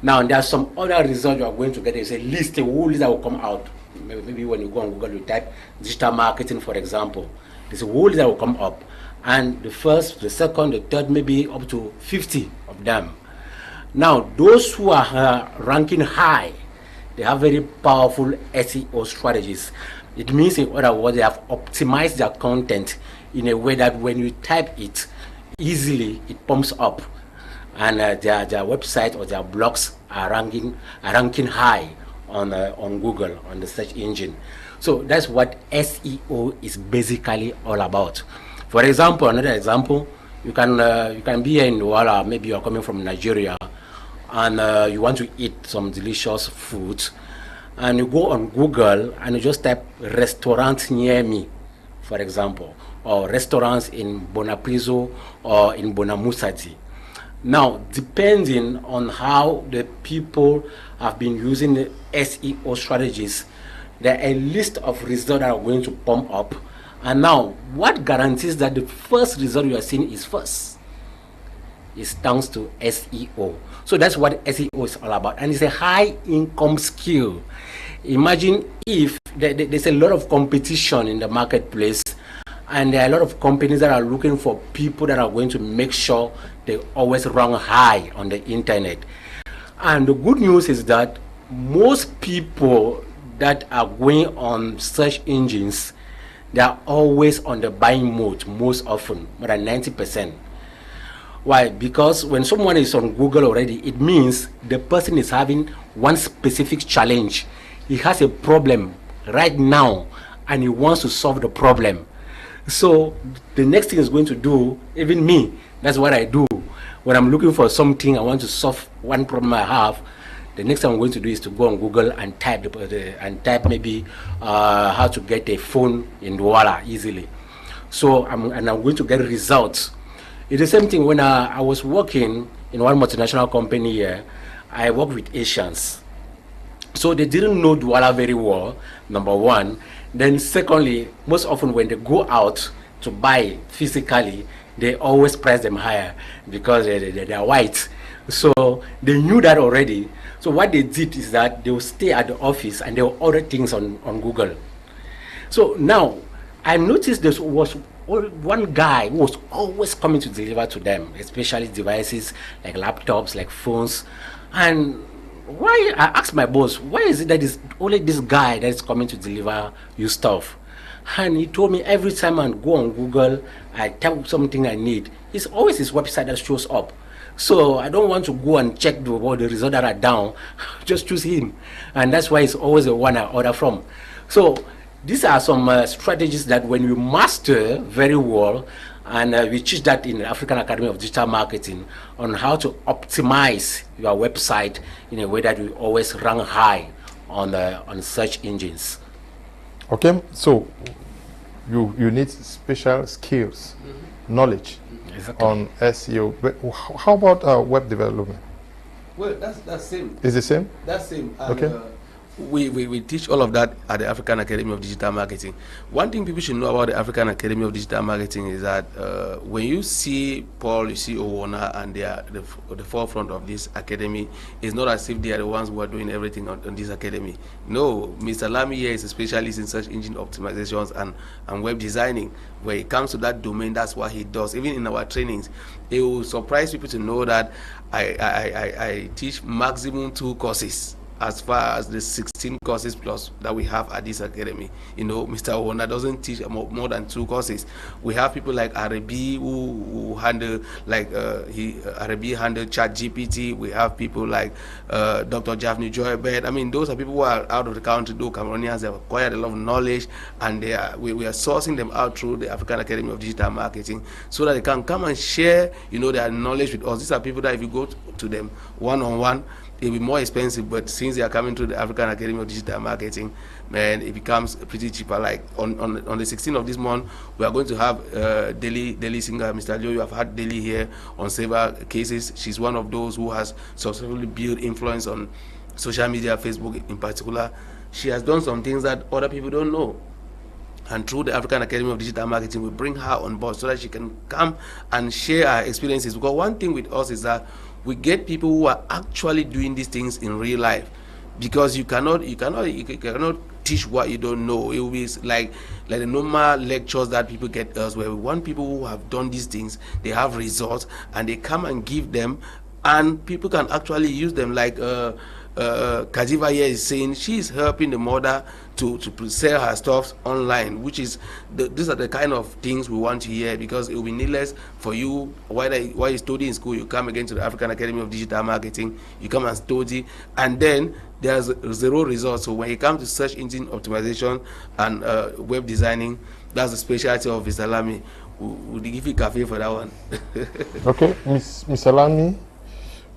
Now, there are some other results you are going to get. There's a list, a whole list that will come out. Maybe when you go on Google, you type digital marketing, for example. There's a whole list that will come up. And the first, the second, the third, maybe up to 50 of them. Now, those who are ranking high, they have very powerful SEO strategies. It means, in other words, they have optimized their content in a way that when you type it, easily it pumps up. And their website or their blogs are ranking high on Google, on the search engine. So that's what SEO is basically all about. For example, another example, you can be in Douala, maybe you are coming from Nigeria, and you want to eat some delicious food, and you go on Google and you just type restaurant near me, for example, or restaurants in Bonapriso or in Bonamusati. Now, depending on how the people have been using the SEO strategies, there are a list of results that are going to pump up. And now, what guarantees that the first result you are seeing is first? It's thanks to SEO. So that's what SEO is all about. And it's a high income skill. Imagine if there's a lot of competition in the marketplace, and there are a lot of companies that are looking for people that are going to make sure they always rank high on the internet. And the good news is that most people that are going on search engines, they are always on the buying mode most often, more than 90%. Why? Because when someone is on Google already, it means the person is having one specific challenge. He has a problem right now and he wants to solve the problem. So the next thing is going to do, even me, that's what I do. When I'm looking for something, I want to solve one problem I have, the next thing I'm going to do is to go on Google and type maybe how to get a phone in Douala easily. So I'm going to get results. It's the same thing when I was working in one multinational company here. I worked with Asians. So they didn't know Douala very well, number one. Then secondly, most often when they go out to buy physically, they always price them higher because they're white. So they knew that already. So what they did is that they will stay at the office and they will order things on Google. So now I noticed there was one guy who was always coming to deliver to them, especially devices like laptops, like phones. And why, I asked my boss, why is it that it's only this guy that is coming to deliver you stuff? And he told me every time I go on Google, I type something I need, it's always his website that shows up. So I don't want to go and check the results that are down, just choose him. And that's why it's always the one I order from. So these are some strategies that when you master very well, and we teach that in the African Academy of Digital Marketing on how to optimize your website in a way that will always rank high on search engines. Okay, so you need special skills, knowledge on SEO. But how about web development? Well, that's same. Is the same? That's same. And, okay. We teach all of that at the African Academy of Digital Marketing. One thing people should know about the African Academy of Digital Marketing is that when you see Paul, you see Ewona, and they are the forefront of this academy, it's not as if they are the ones who are doing everything on this academy. No, Mr. Lamy here is a specialist in search engine optimizations and web designing. When it comes to that domain, that's what he does. Even in our trainings, it will surprise people to know that I teach maximum 2 courses as far as the 16 courses plus that we have at this academy. You know, Mr. Ewona doesn't teach more than 2 courses. We have people like Arabi who handle, like Arabi handle ChatGPT. We have people like Dr. Jafni Joybed. I mean, those are people who are out of the country, though Cameroonians. They have acquired a lot of knowledge, and we are sourcing them out through the African Academy of Digital Marketing so that they can come and share, you know, their knowledge with us. These are people that if you go to them one-on-one, it'll be more expensive, but since they are coming to the African Academy of Digital Marketing, man, it becomes pretty cheaper. Like on the 16th of this month, we are going to have Delhi singer, Mr. Leo. You have had Delhi here on several cases. She's one of those who has successfully built influence on social media, Facebook in particular. She has done some things that other people don't know. And through the African Academy of Digital Marketing, we bring her on board so that she can come and share her experiences. Because one thing with us is that we get people who are actually doing these things in real life, because you cannot teach what you don't know. It will be like the normal lectures that people get elsewhere. We want people who have done these things, they have results, and they come and give them, and people can actually use them. Like Kajiva here is saying she's helping the mother to sell her stuff online, which is these are the kind of things we want to hear, because it will be needless for you while you study in school, you come again to the African Academy of Digital Marketing, you come and study, and then there's 0 results. So when you come to search engine optimization and web designing, that's the specialty of Mr. Lamy. We'll give you cafe for that one. Okay, Mr. Lamy,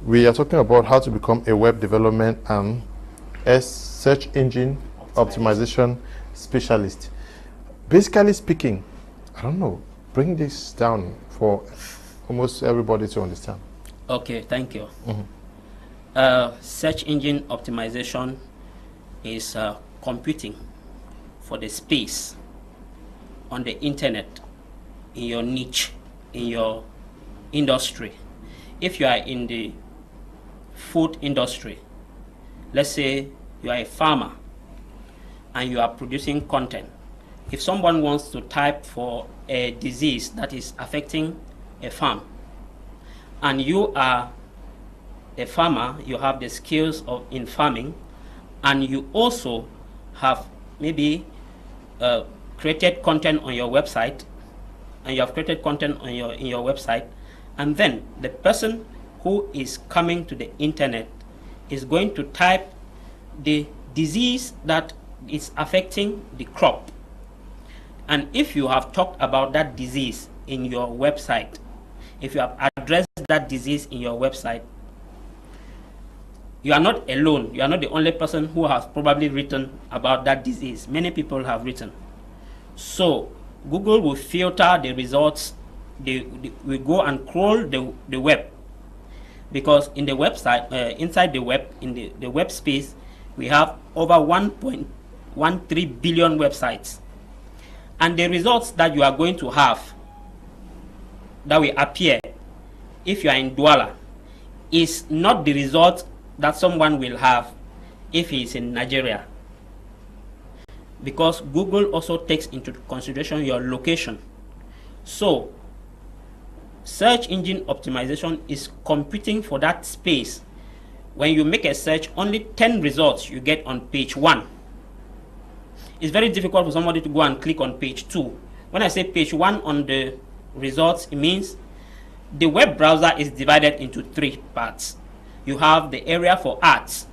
we are talking about how to become a web development and search engine optimization specialist. Basically speaking, I don't know, bring this down for almost everybody to understand. Okay, thank you. Search engine optimization is computing for the space on the internet in your niche, in your industry. If you are in the food industry, let's say you are a farmer and you are producing content. If someone wants to type for a disease that is affecting a farm, and you are a farmer, you have the skills in farming, and you also have maybe created content on your website, and you have created content on in your website, And then the person who is coming to the internet is going to type the disease that is affecting the crop. And if you have talked about that disease in your website, if you have addressed that disease in your website, you are not alone. You are not the only person who has probably written about that disease. Many people have written. So Google will filter the results. They will go and crawl the web, because in the website, inside the web, in the web space, we have over 1.13 billion websites. And the results that you are going to have, that will appear if you are in Douala, is not the result that someone will have if he is in Nigeria. Because Google also takes into consideration your location. So search engine optimization is competing for that space. When you make a search, only 10 results you get on page 1. It's very difficult for somebody to go and click on page 2. When I say page 1 on the results, it means the web browser is divided into 3 parts. You have the area for ads,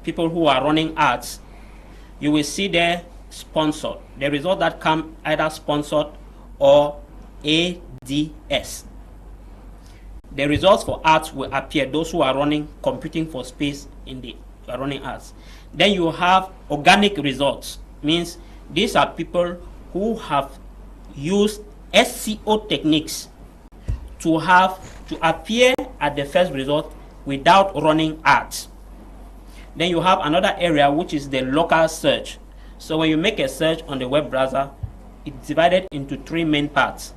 people who are running ads. You will see there sponsored. The results that come either sponsored or ADS. The results for ads will appear, those who are running, competing for space in the running ads. Then you have organic results, means these are people who have used SEO techniques to appear at the first result without running ads. Then you have another area which is the local search. So when you make a search on the web browser, it's divided into 3 main parts.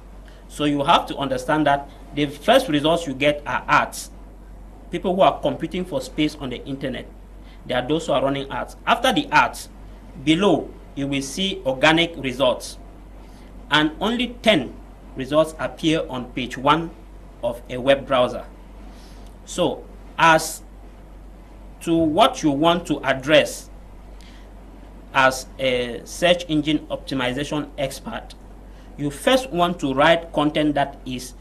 So you have to understand that the first results you get are ads. People who are competing for space on the internet. They are those who are running ads. After the ads, below you will see organic results. And only 10 results appear on page 1 of a web browser. So as to what you want to address as a search engine optimization expert, you first want to write content that is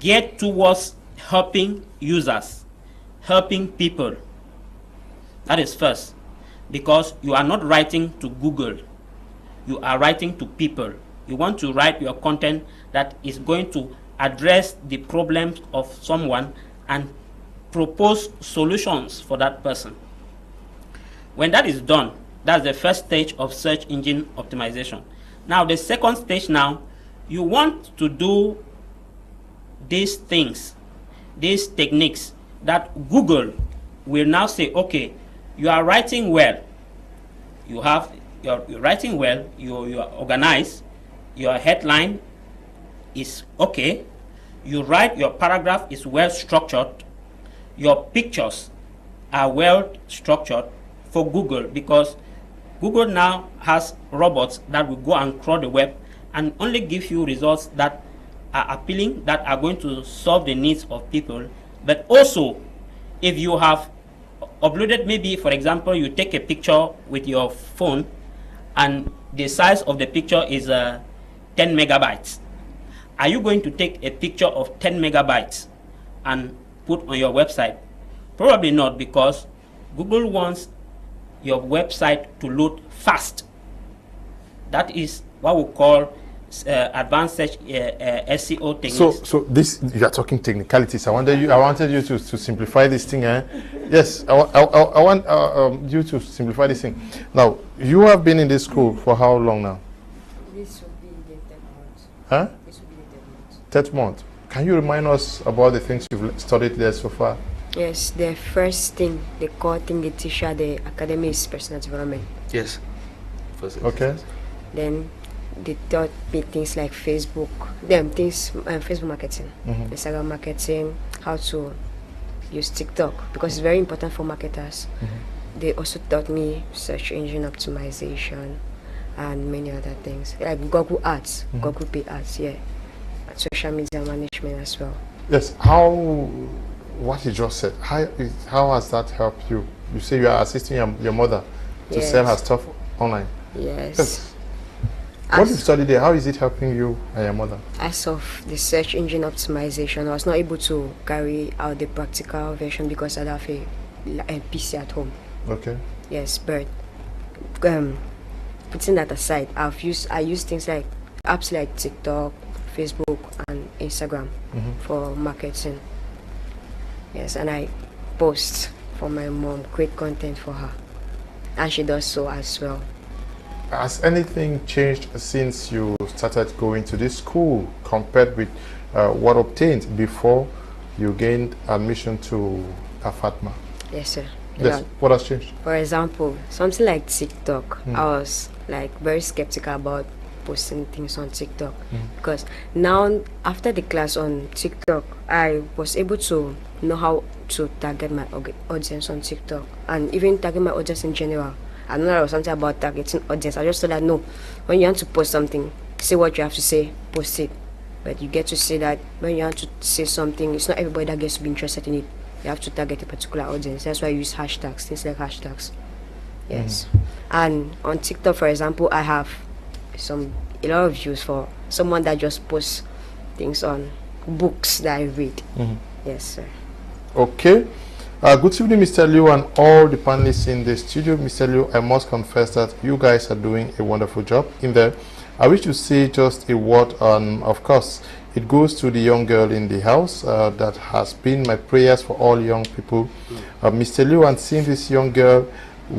geared towards helping users, helping people. That is first, because you are not writing to Google, you are writing to people. You want to write your content that is going to address the problems of someone and propose solutions for that person. When that is done, that's the first stage of search engine optimization. Now the second stage, now you want to do these things, these techniques that Google will now say, okay, you are writing well, you're writing well, you are organized, your headline is okay, you write, your paragraph is well structured, your pictures are well structured for Google, because Google now has robots that will go and crawl the web and only give you results that are appealing, that are going to solve the needs of people. But also, if you have uploaded, maybe for example, you take a picture with your phone and the size of the picture is 10 megabytes. Are you going to take a picture of 10 megabytes and put on your website? Probably not, because Google wants your website to load fast. That is what we call advanced search SEO techniques. So this, you are talking technicalities. I wanted you to simplify this thing. Yes, I want you to simplify this thing. Now, you have been in this school for how long now? This will be the 10th month. Huh? This will be the 10th month. 10th month. Can you remind us about the things you've studied there so far? Yes, the first thing, the core thing they teach at the academy is personal development. Yes. First Okay. Then they taught me things like Facebook, Facebook marketing, Instagram marketing, how to use TikTok, because it's very important for marketers. They also taught me search engine optimization and many other things, like Google Ads, Google Pay Ads, yeah, and social media management as well. Yes. What you just said, how has that helped you? You say you are assisting your mother to sell her stuff online. Yes. What you studied there, how is it helping you and your mother? As of the search engine optimization, I was not able to carry out the practical version because I have a PC at home. Okay. Yes, but putting that aside, I use things like apps like TikTok, Facebook, and Instagram for marketing. Yes, and I post for my mom, create content for her, and she does so as well. Has anything changed since you started going to this school compared with what obtained before you gained admission to Afatma? Yes, sir. Yes. What has changed? For example, something like TikTok, I was like very skeptical about posting things on TikTok because now after the class on TikTok, I was able to know how to target my audience on TikTok and even target my audience in general. I know there was something about targeting audience. I just thought that no, when you want to post something, say what you have to say, post it. But you get to say that when you want to say something, it's not everybody that gets to be interested in it. You have to target a particular audience. That's why I use hashtags, things like hashtags. Yes. And on TikTok, for example, I have a lot of views for someone that just posts things on books that I read. Yes, sir. Okay. Good evening, Mr. Liu, and all the panelists in the studio. Mr. Liu, I must confess that you guys are doing a wonderful job in there. I wish to say just a word on, of course, it goes to the young girl in the house. That has been my prayers for all young people. Mr. Liu, and seeing this young girl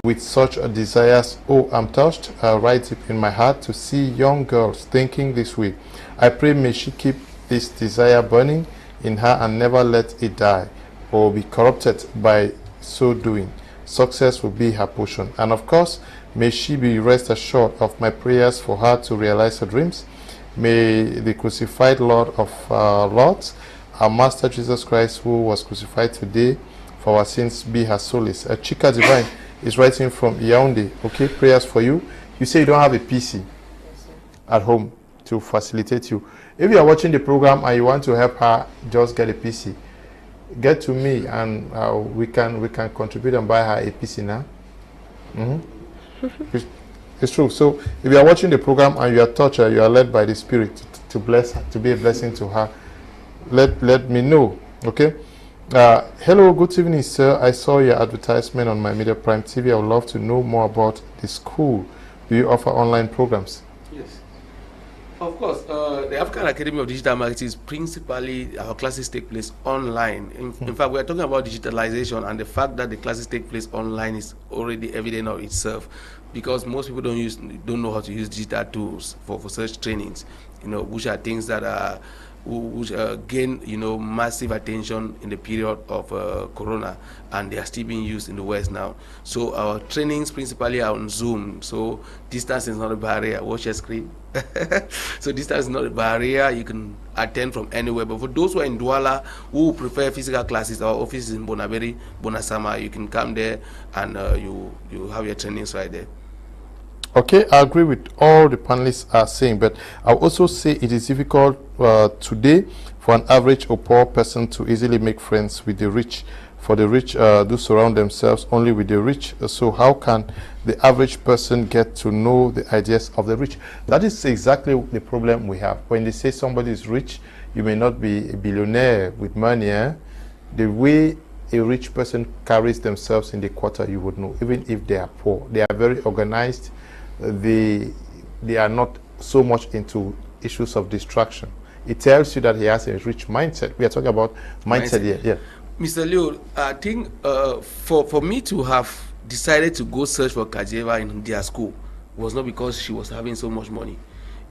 with such a desires, oh, I'm touched right deep in my heart to see young girls thinking this way. I pray may she keep this desire burning in her and never let it die or be corrupted by so doing. Success will be her portion. And of course, may she be rest assured of my prayers for her to realize her dreams. May the crucified Lord of Lords, our Master Jesus Christ, who was crucified today for our sins, be her solace. Chika Divine is writing from Yaoundé. Okay, prayers for you. You say you don't have a PC at home to facilitate you. If you are watching the program and you want to help her just get a PC, get to me and we can contribute and buy her a PC now. It's true. So if you are watching the program and you are touched, you are led by the Spirit to bless her, to be a blessing to her, let me know. Okay. Hello, good evening, sir. I saw your advertisement on my Media Prime TV. I would love to know more about the school. Do you offer online programs? Yes. Of course, the African Academy of Digital Marketing is principally our classes take place online. In fact, we are talking about digitalization, and the fact that the classes take place online is already evident of itself, because most people don't know how to use digital tools for such trainings, which are things that are which gain massive attention in the period of Corona, and they are still being used in the West now. So our trainings principally are on Zoom. So distance is not a barrier. Watch your screen. So distance is not a barrier. You can attend from anywhere. But for those who are in Douala who prefer physical classes, our office is in Bonaberi, Bonasama. You can come there and you have your trainings right there. Okay, I agree with all the panelists are saying, but I also say it is difficult today for an average or poor person to easily make friends with the rich. For the rich do surround themselves only with the rich. So how can the average person get to know the ideas of the rich? That is exactly the problem we have. When they say somebody is rich, you may not be a billionaire with money. The way a rich person carries themselves in the quarter, you would know, even if they are poor. They are very organized. They are not so much into issues of distraction. It tells you that he has a rich mindset. We are talking about mindset here. Yeah. Mr. Leo, I think for me to have decided to go search for Kajeva in their school was not because she was having so much money.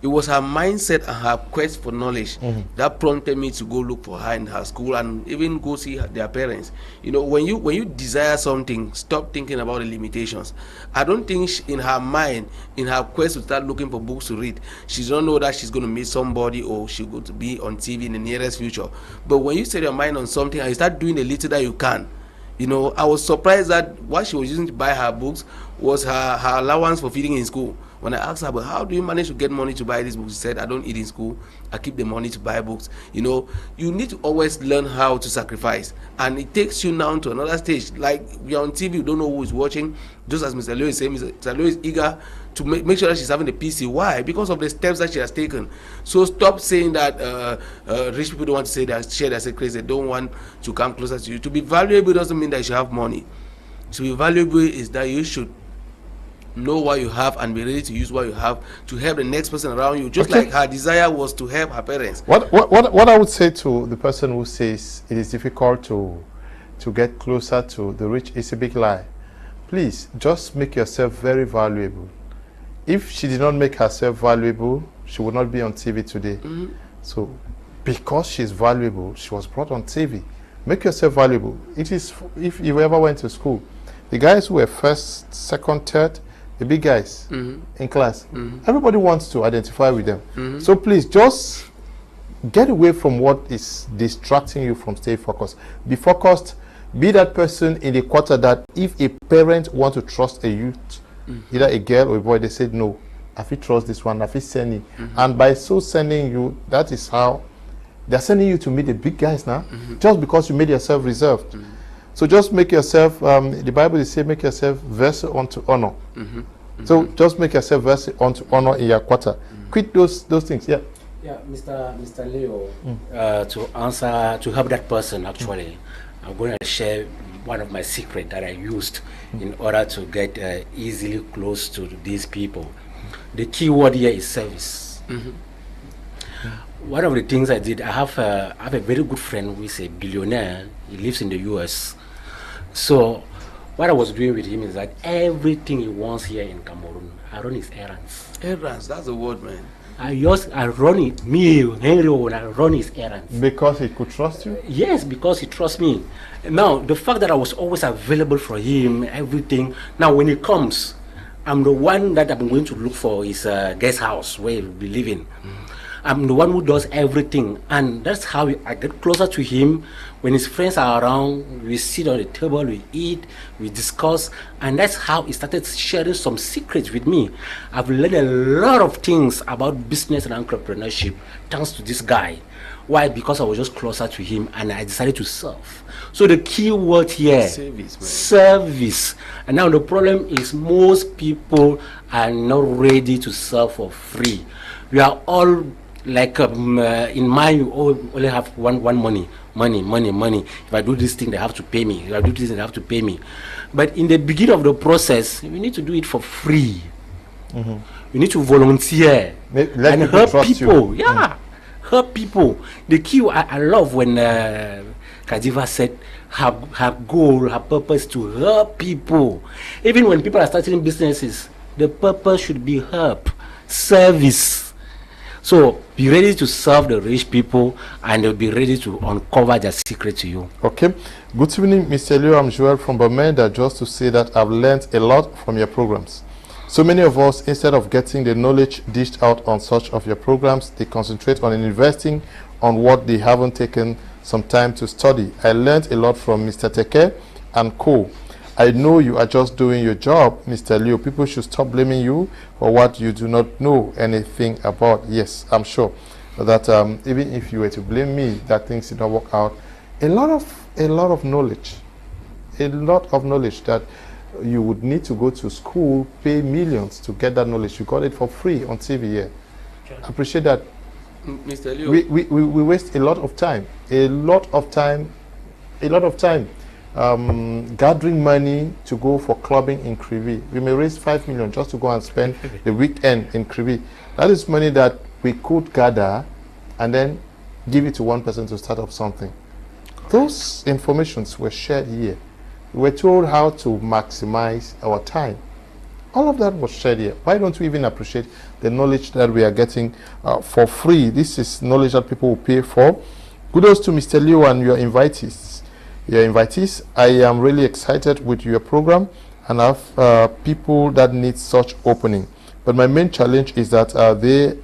It was her mindset and her quest for knowledge that prompted me to go look for her in her school and even go see their parents. When you desire something, stop thinking about the limitations. I don't think in her mind, in her quest to start looking for books to read, she don't know that she's going to meet somebody or she's going to be on TV in the nearest future. But when you set your mind on something and you start doing the little that you can, I was surprised that what she was using to buy her books was her allowance for feeding in school. When I asked her, but how do you manage to get money to buy these books? She said, I don't eat in school. I keep the money to buy books. You need to always learn how to sacrifice. And it takes you now to another stage. Like we are on TV, you don't know who is watching. Just as Mr. Leo is saying, Mr. Leo is eager to make sure that she's having a PC. Why? Because of the steps that she has taken. So stop saying that rich people don't want to share their secrets. They don't want to come closer to you. To be valuable doesn't mean that you should have money. To be valuable is that you should know what you have and be ready to use what you have to help the next person around you. Just like her desire was to help her parents. What I would say to the person who says it is difficult to get closer to the rich is a big lie. Please just make yourself very valuable. If she did not make herself valuable, she would not be on TV today. So because she's valuable, she was brought on TV. Make yourself valuable. It is, if you ever went to school, the guys who were first, second, third, the big guys in class, everybody wants to identify with them. So please just get away from what is distracting you from staying focused. Be focused. Be that person in the quarter that if a parent wants to trust a youth, either a girl or a boy, they said, no, I feel trust this one, I feel sending. And by so sending you, that is how they're sending you to meet the big guys now, just because you made yourself reserved. So just make yourself, the Bible is saying, make yourself vessel unto honor. So just make yourself vessel unto honor in your quarter. Quit those things. Yeah. Yeah, Mr. Leo, to help that person actually, I'm going to share one of my secrets that I used in order to get easily close to these people. The key word here is service. One of the things I did, I have a very good friend who is a billionaire. He lives in the US. So what I was doing with him is that everything he wants here in Cameroon, I run his errands. Errands, that's the word, man. I run it, me, Henry Ewona, I run his errands. Because he could trust you? Yes, because he trusts me. Now, the fact that I was always available for him, everything, now when he comes, I'm the one that I'm going to look for his guest house where he'll be living. I'm the one who does everything, and that's how I get closer to him. When his friends are around, we sit on the table, we eat, we discuss, and that's how he started sharing some secrets with me. I've learned a lot of things about business and entrepreneurship thanks to this guy. Why? Because I was just closer to him and I decided to serve. So the key word here, service, man. Service. And now the problem is most people are not ready to serve for free. We are all like in mind, you only have one money. If I do this thing, they have to pay me. If I do this, they have to pay me. But in the beginning of the process, we need to do it for free. You need to volunteer and help people. Yeah, help people. The key I love when Kadiva said her goal, her purpose to help people. Even when people are starting businesses, the purpose should be help, service. So be ready to serve the rich people, and they'll be ready to uncover their secret to you. Okay. Good evening, Mr. Leo. I'm Joel from Bamenda. Just to say that I've learned a lot from your programs. So many of us, instead of getting the knowledge dished out on such of your programs, they concentrate on investing on what they haven't taken some time to study. I learned a lot from Mr. Teke and co. I know you are just doing your job, Mr. Leo. People should stop blaming you for what you do not know anything about. Yes, I'm sure that even if you were to blame me that things did not work out, a lot of knowledge that you would need to go to school, pay millions to get that knowledge. You got it for free on TV here. Sure. I appreciate that. Mr. Leo. We waste a lot of time. Gathering money to go for clubbing in Krivi. We may raise 5 million just to go and spend the weekend in Krivi. That is money that we could gather and then give it to one person to start up something. Those informations were shared here. We were told how to maximize our time. All of that was shared here. Why don't we even appreciate the knowledge that we are getting for free? This is knowledge that people will pay for. Kudos to Mr. Leo and your invitees. I am really excited with your program and have people that need such opening. But my main challenge is that they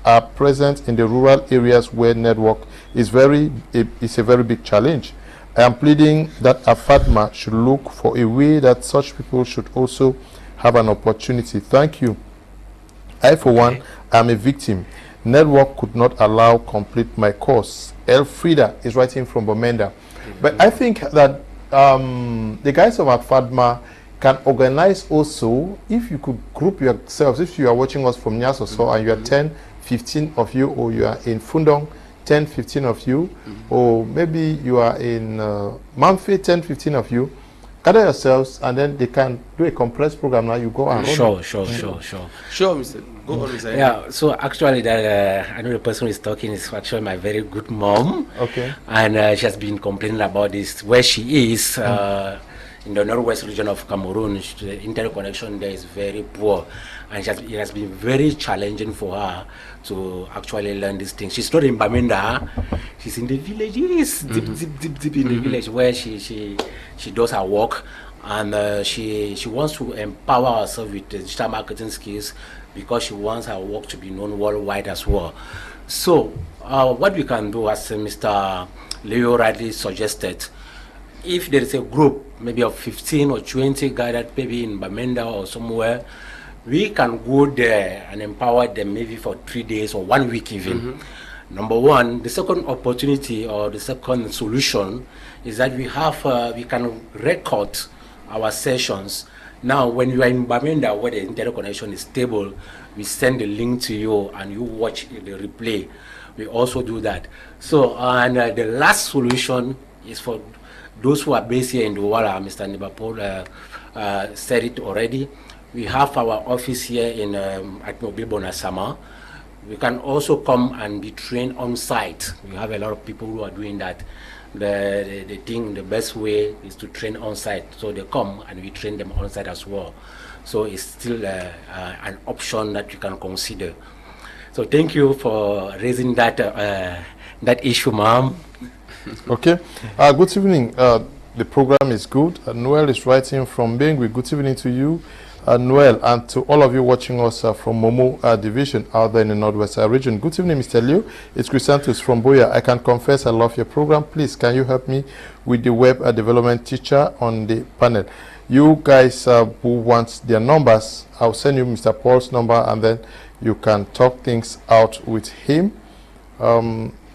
are present in the rural areas where network is a very big challenge. I am pleading that AFADMA should look for a way that such people should also have an opportunity. Thank you. I, for one, am a victim. Network could not allow complete my course. Elfrida is writing from Bamenda. But I think that the guys of AFADMA, can organize also, if you could group yourselves, if you are watching us from Nyas or so, and you are 10, 15 of you, or you are in Fundong, 10, 15 of you, or maybe you are in Mamfe, 10, 15 of you, gather yourselves, and then they can do a compressed program. Now you go and Sure, Mr. Go on, Mr. Yeah, so actually that I know the person who is talking is actually my very good mom. Okay. And she has been complaining about this, where she is in the northwest region of Cameroon. The internet connection there is very poor, and it has been very challenging for her to actually learn these things. She's not in Bamenda, she's in the villages, deep in the village where she does her work, and she wants to empower herself with digital marketing skills, because she wants her work to be known worldwide as well. So what we can do, as Mr. Leo rightly suggested, if there is a group maybe of 15 or 20 gathered maybe in Bamenda or somewhere, we can go there and empower them maybe for 3 days or 1 week even. Number one. The second opportunity or the second solution is that we can record our sessions. Now, when you are in Bamenda, where the internet connection is stable, we send the link to you and you watch the replay. We also do that. So, and the last solution is for those who are based here in Douala. Mr. Neba said it already. We have our office here in at Mobile Bonasama. We can also come and be trained on site. We have a lot of people who are doing that. The best way is to train on site. So they come and we train them on site as well. So it's still an option that you can consider. So thank you for raising that that issue, ma'am. Okay. Good evening. The program is good. Noel is writing from Bengui. Good evening to you, Noel, and to all of you watching us from Momo Division out there in the Northwest region. Good evening, Mr. Liu. It's Chrysanthus from Boya. I can confess I love your program. Please, can you help me with the web development teacher on the panel? You guys who want their numbers, I'll send you Mr. Paul's number, and then you can talk things out with him.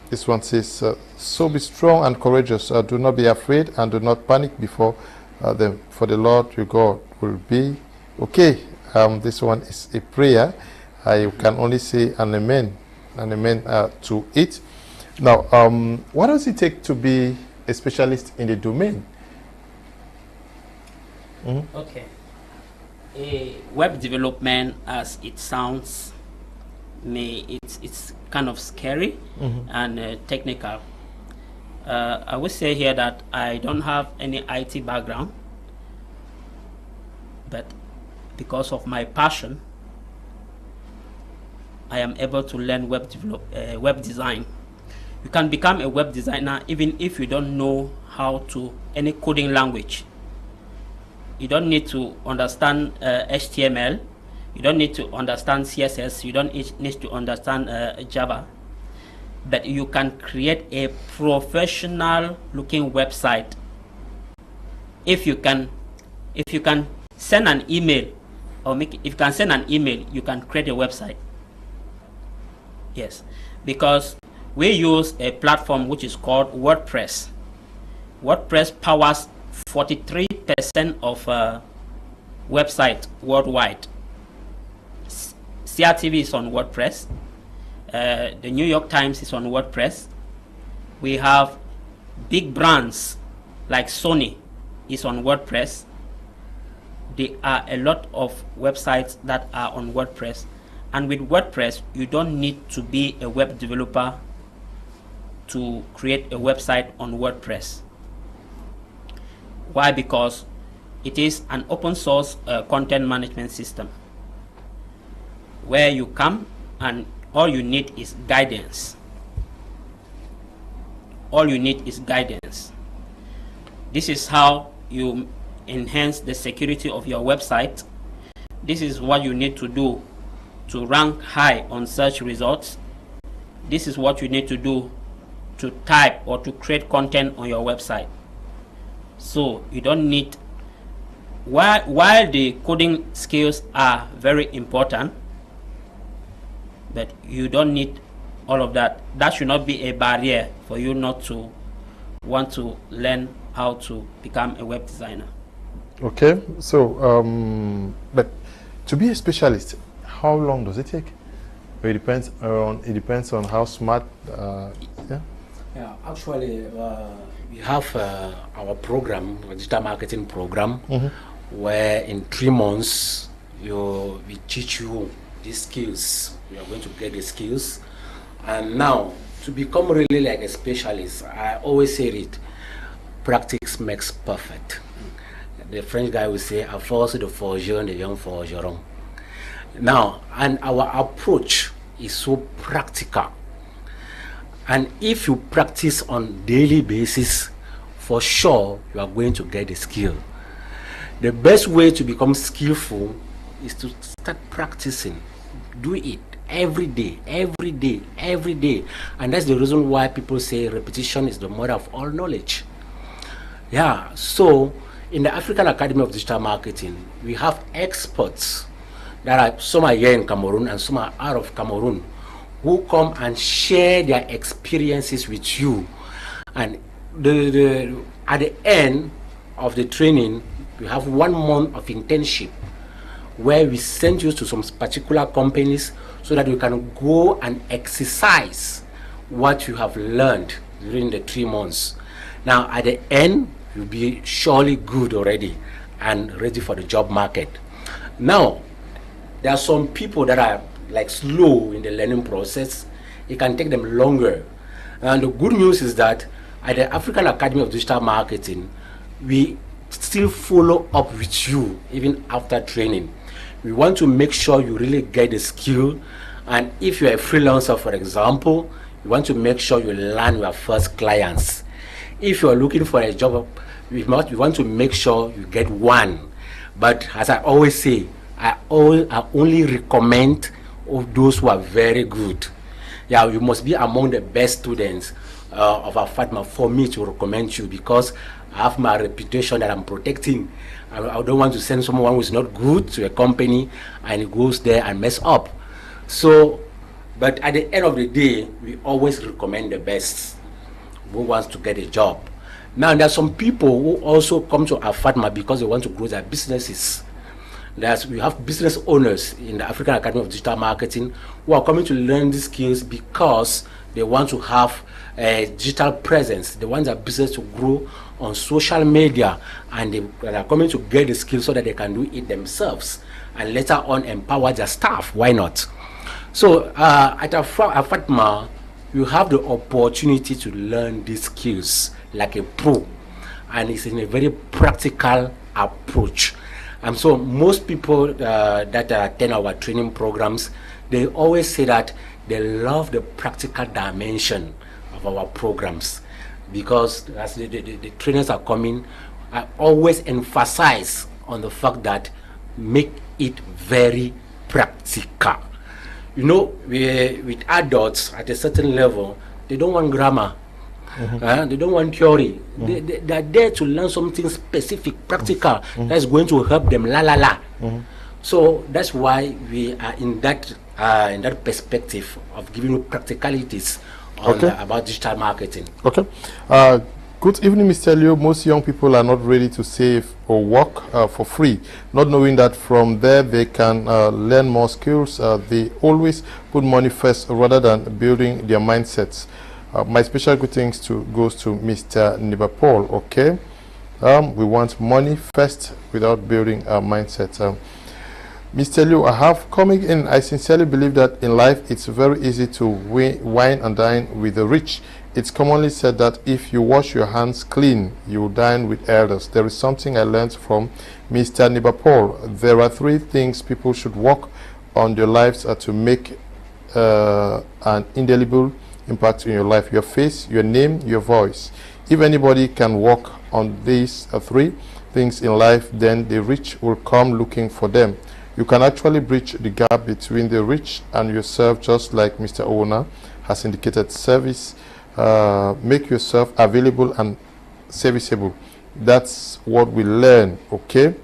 This one says, so be strong and courageous. Do not be afraid and do not panic before them. For the Lord your God will be okay. This one is a prayer. I can only say an amen to it. Now, what does it take to be a specialist in the domain? Okay. Web development, as it sounds, it's kind of scary and technical. I would say here that I don't have any IT background, but because of my passion, I am able to learn web design. You can become a web designer even if you don't know how to any coding language. You don't need to understand HTML. You don't need to understand CSS. You don't need to understand Java. But you can create a professional looking website. If you can send an email, or if you can send an email, you can create a website. Yes, because we use a platform which is called WordPress. WordPress powers 43% of website worldwide. CRTV is on WordPress. The New York Times is on WordPress. We have big brands like Sony is on WordPress. There are a lot of websites that are on WordPress. And with WordPress, you don't need to be a web developer to create a website on WordPress. Why? Because it is an open source content management system where you come and all you need is guidance. All you need is guidance. This is how you enhance the security of your website. This is what you need to do to rank high on search results. This is what you need to do to type or to create content on your website. So you don't need, while the coding skills are very important, but you don't need all of that. That should not be a barrier for you not to want to learn how to become a web designer. Okay, so but to be a specialist, how long does it take? It depends on how smart. Yeah. Yeah, actually, we have our program, a digital marketing program, where in 3 months we teach you these skills. You are going to get the skills, and now to become really like a specialist, I always say it: practice makes perfect. The French guy will say, "À force de forgeron, the young forgeron." Now, and our approach is so practical. And if you practice on daily basis, for sure you are going to get the skill. The best way to become skillful is to start practicing. Do it every day, every day, every day. And that's the reason why people say repetition is the mother of all knowledge. Yeah, so in the African Academy of Digital Marketing, we have experts that are, some are here in Cameroon and some are out of Cameroon, who come and share their experiences with you. And at the end of the training, we have 1 month of internship where we send you to some particular companies so that you can go and exercise what you have learned during the 3 months. Now, at the end, you'll be surely good already and ready for the job market. Now, there are some people that are like slow in the learning process. It can take them longer. And the good news is that at the African Academy of Digital Marketing, we still follow up with you even after training. We want to make sure you really get the skill. And if you're a freelancer, for example, you want to make sure you land your first clients. If you're looking for a job, we want to make sure you get one. But as I always say, I only recommend of those who are very good. Yeah, you must be among the best students of our FATMA for me to recommend you, because I have my reputation that I'm protecting. I don't want to send someone who is not good to a company and he goes there and mess up. So, but at the end of the day, we always recommend the best who wants to get a job. Now, there are some people who also come to our FATMA because they want to grow their businesses. We have business owners in the African Academy of Digital Marketing who are coming to learn these skills because they want to have a digital presence. They want their business to grow on social media, and they are coming to get the skills so that they can do it themselves and later on empower their staff. Why not? So at FATMA, you have the opportunity to learn these skills like a pro, and it's in a very practical approach. And so most people that attend our training programs, they always say that they love the practical dimension of our programs, because as the trainers are coming, I always emphasize on the fact that make it very practical. You know, with adults at a certain level, they don't want grammar. They don't want theory. They are there to learn something specific, practical, that's going to help them. So that's why we are in that perspective of giving you practicalities on about digital marketing. Okay. Good evening, Mr. Leo. Most young people are not ready to save or work for free, not knowing that from there they can learn more skills. They always put money first rather than building their mindsets. My special greetings goes to Mr. Neba Paul. Okay, we want money first without building our mindset. Mr. Liu, I have coming in. I sincerely believe that in life it's very easy to wine and dine with the rich. It's commonly said that if you wash your hands clean, you will dine with elders. There is something I learned from Mr. Neba Paul. There are 3 things people should work on their lives to make an indelible impact in your life: your face, your name, your voice. If anybody can work on these 3 things in life, then the rich will come looking for them. You can actually bridge the gap between the rich and yourself, just like Mr. Ewona has indicated. Service, make yourself available and serviceable. That's what we learn. Okay,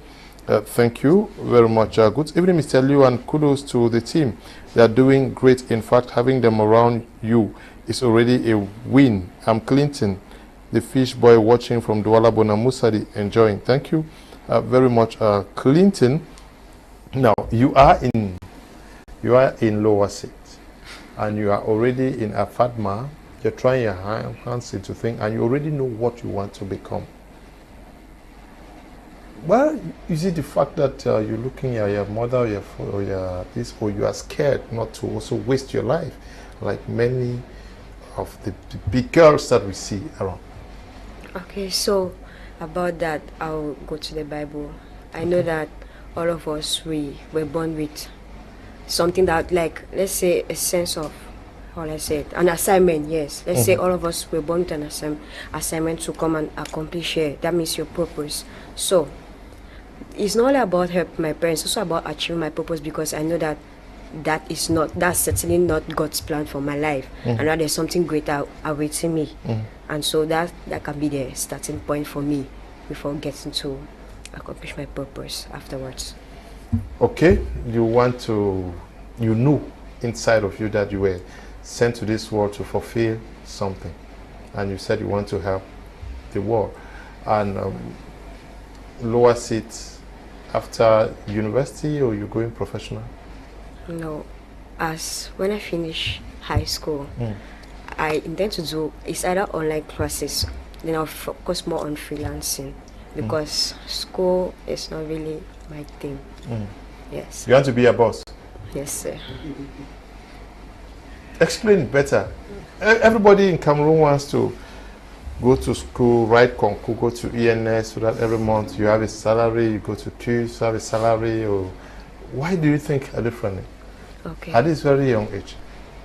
thank you very much. Good evening, Mr. Liu, and kudos to the team. They are doing great. In fact, having them around you is already a win. I'm Clinton, the fish boy, watching from Douala Bonamusadi, enjoying. Thank you very much, Clinton. Now you are in Lower Seat, and you are already in Afadma. You're trying your hands into things, and you already know what you want to become. Well, is it the fact that you're looking at your mother or you are scared not to also waste your life, like many of the big girls that we see around? Okay, so about that, I'll go to the Bible. I know that all of us, we were born with something that, like, let's say a sense of, how I say it, an assignment, yes. Let's say all of us were born with an assignment to come and accomplish it. That means your purpose. So it's not only about helping my parents, it's also about achieving my purpose, because I know that that's certainly not God's plan for my life. And that there's something greater awaiting me. And so that can be the starting point for me before getting to accomplish my purpose afterwards. Okay, you knew inside of you that you were sent to this world to fulfill something, and you said you want to help the world. And Lower Seat after university, or you going professional? No, when I finish high school, I intend to do, it's either online classes, then I'll focus more on freelancing, because school is not really my thing. Yes. You want to be a boss? Yes, sir. Explain better. Everybody in Cameroon wants to go to school, write concours, go to ENS, so that every month you have a salary, you go to QS, have a salary. Or why do you think differently? Okay. At this very young age.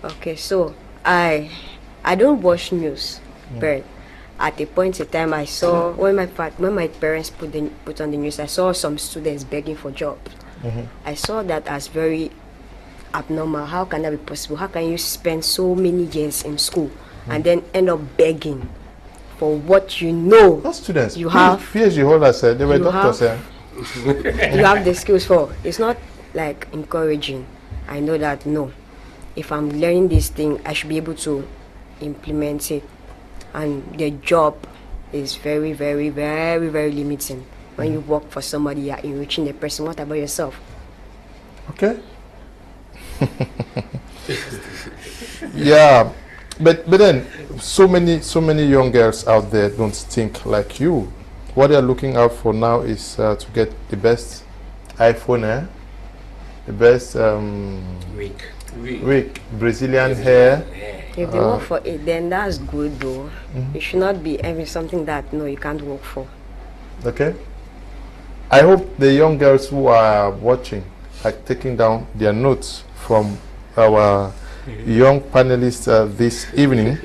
Okay, so I don't watch news, but at a point in time I saw when my parents put on the news, I saw some students begging for jobs. I saw that as very abnormal. How can that be possible? How can you spend so many years in school and then end up begging for what you know? Not students. You have PhD holders. They were doctors. You have the skills for. It's not like encouraging. I know that no. If I'm learning this thing, I should be able to implement it. And the job is very, very, very, very limiting. When you work for somebody, you're enriching the person. What about yourself? Okay. Yeah, but then so many young girls out there don't think like you. What they're looking out for now is to get the best iPhone, the best wig, Brazilian hair. If they work for it, then that's good though. It should not be something that no, you can't work for. Okay. I hope the young girls who are watching are taking down their notes from our young panelists this evening.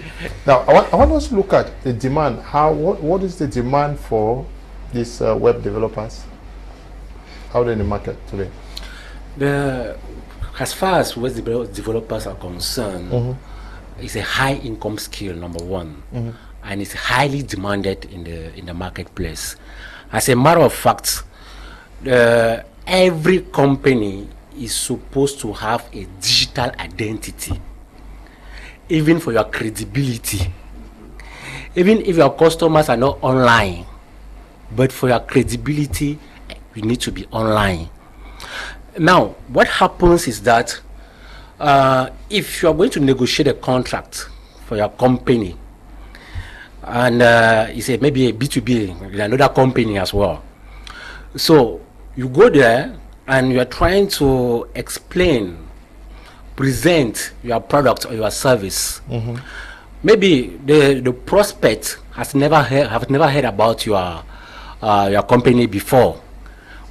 Now, I want us to look at the demand. What is the demand for these web developers out in the market today? As far as web developers are concerned, it's a high income skill, number one, and it's highly demanded in the marketplace. As a matter of fact, every company is supposed to have a digital identity, even for your credibility. Even if your customers are not online, but for your credibility, you need to be online. Now, what happens is that if you are going to negotiate a contract for your company, and it's maybe a B2B in another company as well, so you go there and you are trying to present your product or your service. Maybe the prospect have never heard about your company before.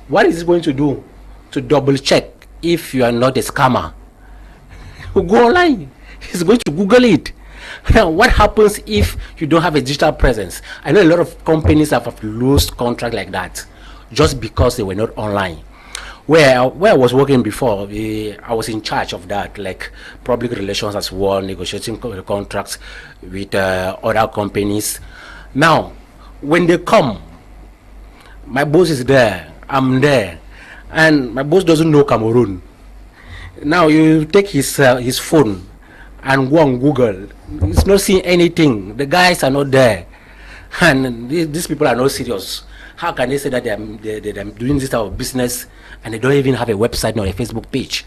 What is it going to do to double check if you are not a scammer? You go online. He's going to Google it. Now, what happens if you don't have a digital presence? I know a lot of companies have lost contract like that, just because they were not online. Where I was working before, I was in charge of that, like public relations as well, negotiating contracts with other companies. Now, when they come, my boss is there, I'm there, and my boss doesn't know Cameroon. Now you take his phone and go on Google. He's not seeing anything. The guys are not there, and these people are not serious. How can they say that they're doing this type of business and they don't even have a website or a Facebook page?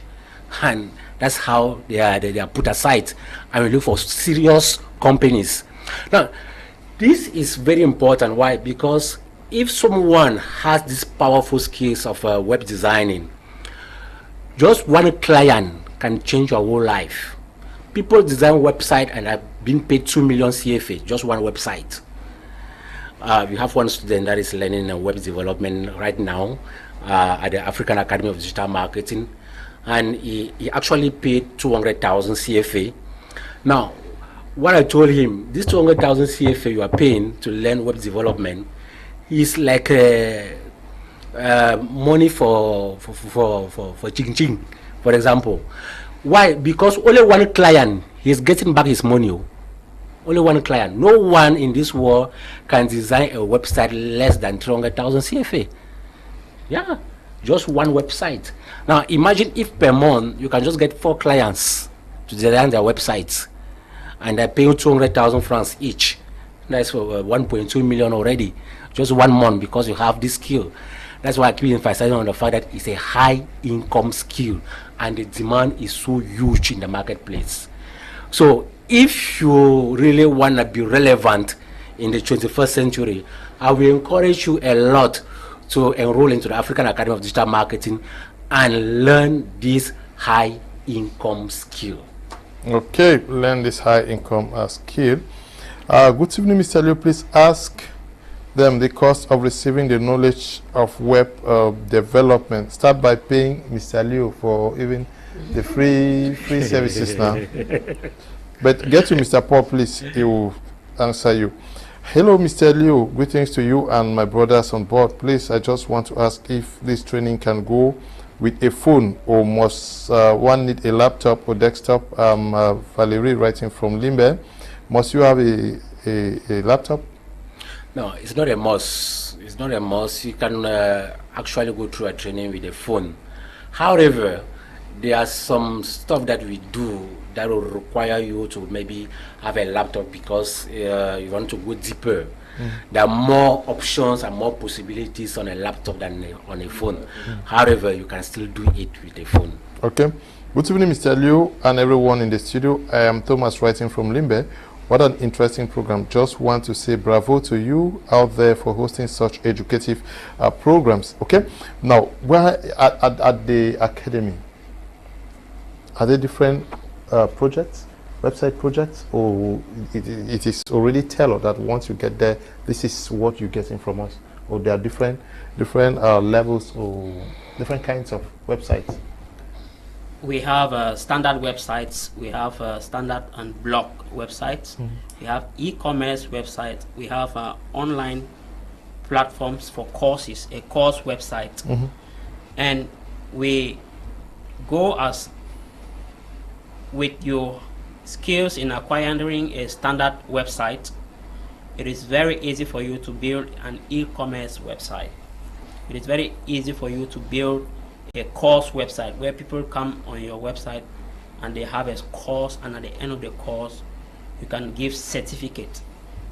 And that's how they are put aside, and we look for serious companies. Now, this is very important. Why? Because if someone has these powerful skills of web designing, just one client can change your whole life. People design website and have been paid 2 million CFA, just one website. We have one student that is learning web development right now at the African Academy of Digital Marketing, and he actually paid 200,000 CFA. Now, what I told him, this 200,000 CFA you are paying to learn web development is like money for ching ching, for example. Why? Because only one client is getting back his money. Only one client. No one in this world can design a website less than 300,000 CFA. Yeah, just one website. Now imagine if per month you can just get 4 clients to design their websites, and they're paying 200,000 francs each. That's 1.2 million already, just 1 month, because you have this skill. That's why I keep emphasizing on the fact that it's a high income skill and the demand is so huge in the marketplace. So if you really want to be relevant in the 21st century, I will encourage you a lot to enroll into the African Academy of Digital Marketing and learn this high income skill. Okay, learn this high income skill. Good evening, Mr. Liu. Please ask them the cost of receiving the knowledge of web development. Start by paying Mr. Liu for even the free services now. But get to Mr. Paul, please. He will answer you. Hello, Mr. Liu. Greetings to you and my brothers on board. Please, I just want to ask if this training can go with a phone, or must one need a laptop or desktop? Valerie writing from Limbe. Must you have a laptop? No, it's not a must. It's not a must. You can actually go through a training with a phone. However, there are some stuff that we do that will require you to maybe have a laptop because you want to go deeper. There are more options and more possibilities on a laptop than on a phone. However, you can still do it with a phone. Okay. Good evening, Mr. Liu and everyone in the studio. I am Thomas writing from Limbe. What an interesting program. Just want to say bravo to you out there for hosting such educative programs. Okay. Now, where at the academy, are there different projects, website projects, or it is already tailored that once you get there, this is what you're getting from us? Or there are different levels or different kinds of websites? We have standard websites, we have standard and blog websites, we have e-commerce websites, we have online platforms for courses, a course website, and we go as with your skills in acquiring a standard website. It is very easy for you to build an e-commerce website. It is very easy for you to build a course website where people come on your website and they have a course, and at the end of the course you can give certificate.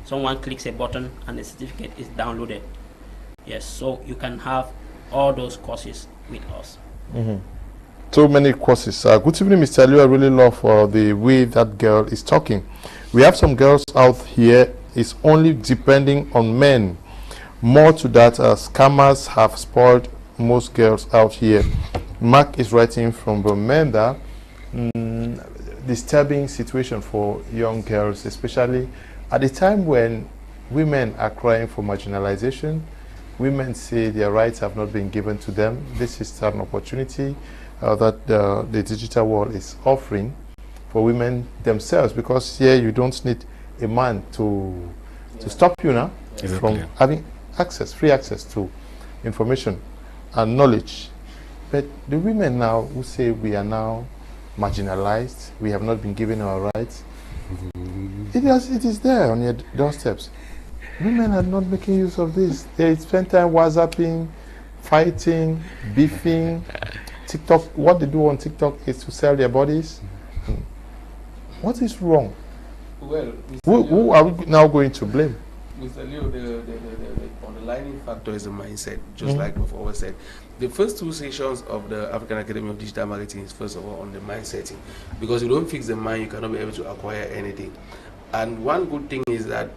Someone clicks a button and the certificate is downloaded. Yes, so you can have all those courses with us. So many courses. Good evening, Mr. Liu. I really love the way that girl is talking. We have some girls out here. It's only depending on men. More to that, scammers have spoiled most girls out here. Mark is writing from Romanda. Disturbing situation for young girls, especially at the time when women are crying for marginalization. Women say their rights have not been given to them. This is an opportunity that the digital world is offering for women themselves, because here you don't need a man to stop you now from having free access to information and knowledge. But the women now who say we are now marginalized, we have not been given our rights, it is there on your doorsteps. Women are not making use of this. They spend time WhatsApping, fighting, beefing. TikTok, what they do on TikTok is to sell their bodies. What is wrong? Well, who are we now going to blame? Mr. Leo, the underlying factor is the mindset, just like we've always said. The first 2 sessions of the African Academy of Digital Marketing is first of all on the mindset, because you don't fix the mind, you cannot be able to acquire anything. And one good thing is that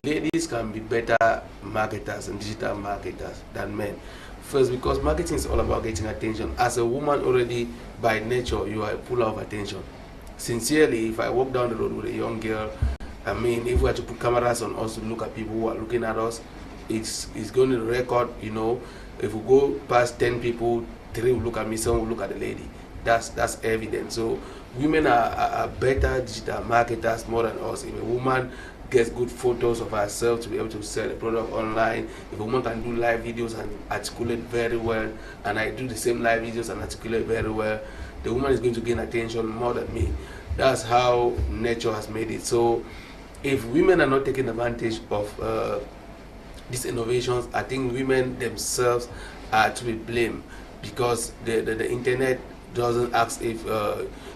ladies can be better marketers and digital marketers than men. First, because marketing is all about getting attention. As a woman already, by nature, you are a puller of attention. Sincerely, if I walk down the road with a young girl, I mean, if we had to put cameras on us to look at people who are looking at us, it's going to record, you know, if we go past 10 people, 3 will look at me, 7 will look at the lady. That's evident. So women are better digital marketers more than us. If a woman gets good photos of herself to be able to sell a product online, if a woman can do live videos and articulate very well, and I do the same live videos and articulate very well, the woman is going to gain attention more than me. That's how nature has made it. So if women are not taking advantage of these innovations, I think women themselves are to be blamed, because the internet doesn't ask if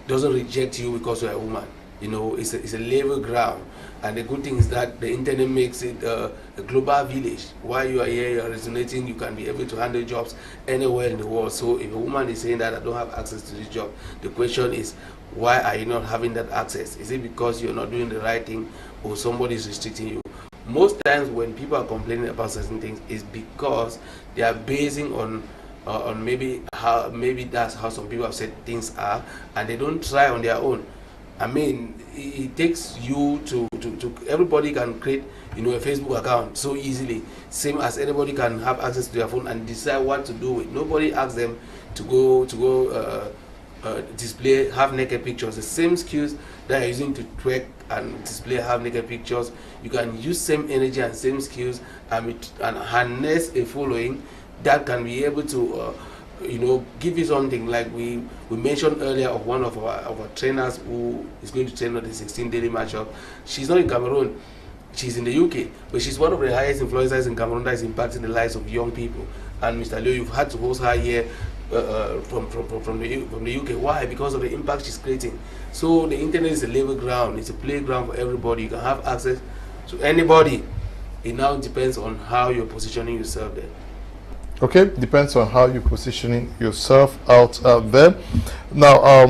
doesn't reject you because you're a woman. You know, it's a level ground, and the good thing is that the internet makes it a global village. While you are here, you are resonating, you can be able to handle jobs anywhere in the world. So if a woman is saying that I don't have access to this job, the question is, why are you not having that access? Is it because you're not doing the right thing, or somebody is restricting you? Most times when people are complaining about certain things, is because they are basing on maybe that's how some people have said things are, and they don't try on their own. I mean, it takes you to everybody can create, you know, a Facebook account so easily, same as anybody can have access to their phone and decide what to do with. Nobody asks them to go display half-naked pictures. The same skills that you're using to twerk and display half-naked pictures, you can use same energy and same skills and harness a following that can be able to you know, give you something. Like we mentioned earlier of one of our trainers who is going to train on the 16 daily matchup. She's not in Cameroon, she's in the UK, but she's one of the highest influencers in Cameroon that is impacting the lives of young people. And Mr. Leo, you've had to host her here from the UK. Why? Because of the impact she's creating. So the internet is a level ground, it's a playground for everybody. You can have access to anybody. It now depends on how you're positioning yourself there. Okay, depends on how you're positioning yourself out there. Now,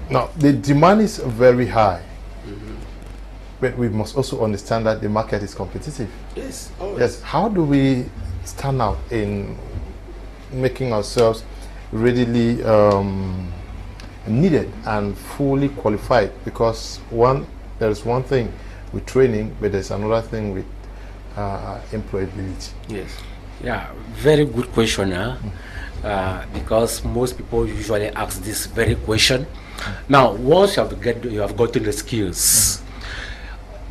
now the demand is very high, but we must also understand that the market is competitive. Yes, always. Yes. How do we stand out in making ourselves readily needed and fully qualified? Because there's one thing with training, but there's another thing with employability. Yes. Yeah, very good question, because most people usually ask this very question. Now, once you have gotten the skills,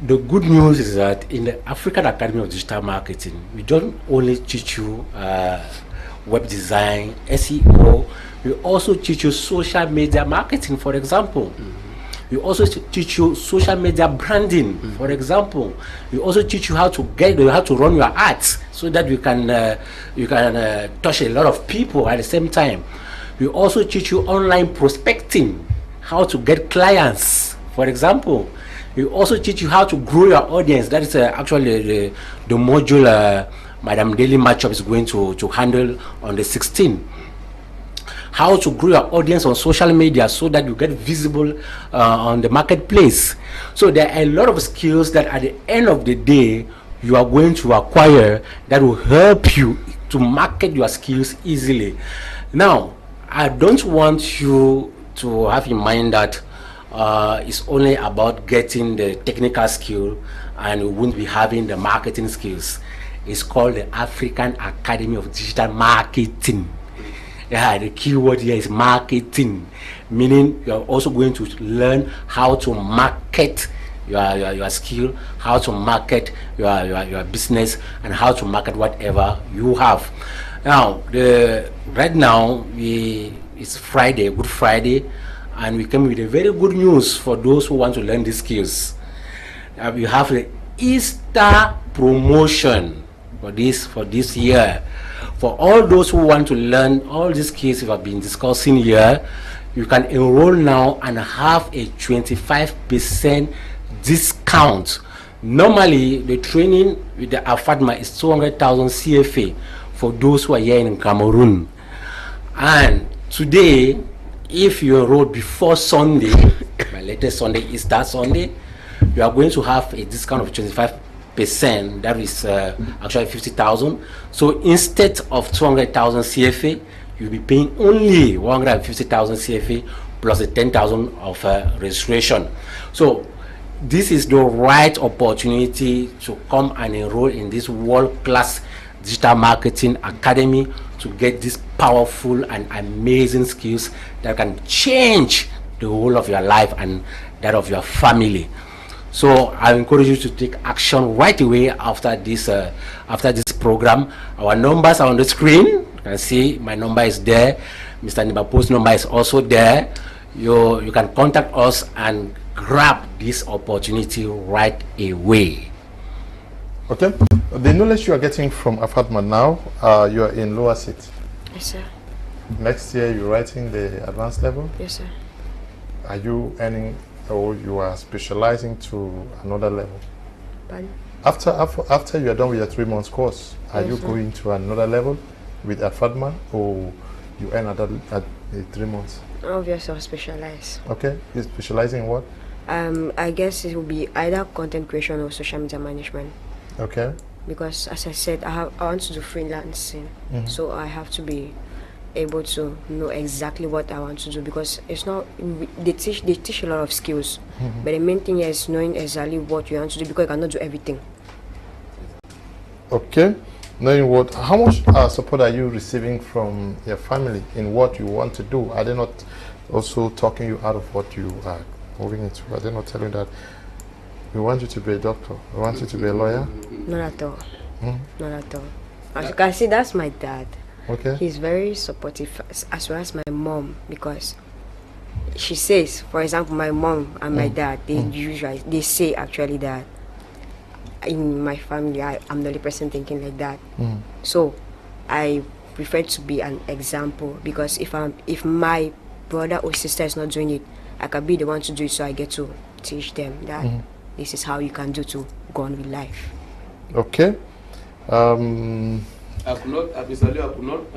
the good news is that in the African Academy of Digital Marketing, we don't only teach you web design, SEO, we also teach you social media marketing, for example. We also teach you social media branding, for example. We also teach you how to run your ads so that you can touch a lot of people at the same time. We also teach you online prospecting, how to get clients, for example. We also teach you how to grow your audience. That is actually the module Madam Daily Matchup is going to handle on the 16th. How to grow your audience on social media so that you get visible on the marketplace. So there are a lot of skills that at the end of the day you are going to acquire that will help you to market your skills easily. Now, I don't want you to have in mind that it's only about getting the technical skill and you won't be having the marketing skills. It's called the African Academy of Digital Marketing. Yeah, the key word here is marketing, meaning you're also going to learn how to market your skill, how to market your business, and how to market whatever you have. Now, right now it's Friday, Good Friday, and we came with a very good news for those who want to learn these skills. We have the Easter promotion for this year. For all those who want to learn all these skills we have been discussing here, you can enroll now and have a 25% discount. Normally, the training with the AFADMA is 200,000 CFA for those who are here in Cameroon. And today, if you enroll before Sunday, my latest Sunday is that Sunday, you are going to have a discount of 25%. That is actually 50,000. So instead of 200,000 CFA, you'll be paying only 150,000 CFA plus the 10,000 of registration. So this is the right opportunity to come and enroll in this world-class digital marketing academy to get these powerful and amazing skills that can change the whole of your life and that of your family. So I encourage you to take action right away after this program. Our numbers are on the screen. You can see my number is there. Mr. Neba Post's number is also there. You can contact us and grab this opportunity right away. Okay. The knowledge you are getting from AFADMA now, you are in lower seat. Yes, sir. Next year, you're writing the advanced level. Yes, sir. Are you earning, or you are specializing to another level? Pardon? After you are done with your 3 months course, are Yes, you sir. going to another level with AFADMA, or you earn at 3 months? Obviously, I'll specialize. Okay. You're specializing in what? I guess it will be either content creation or social media management. Okay. Because, as I said, I want to do freelancing, so I have to be able to know exactly what I want to do, because it's not they teach a lot of skills, but the main thing is knowing exactly what you want to do, because you cannot do everything. Okay. Knowing what, how much support are you receiving from your family in what you want to do? Are they not also talking you out of what you are moving into? Are they not telling that we want you to be a doctor, we want you to be a lawyer? Not at all. Not at all. As you can see, that's my dad. Okay. He's very supportive, as well as my mom, because she says, for example, my mom and my dad, they say actually that in my family, I'm the only person thinking like that. So I prefer to be an example, because if my brother or sister is not doing it, I can be the one to do it, so I get to teach them that this is how you can do to go on with life. Okay. I could not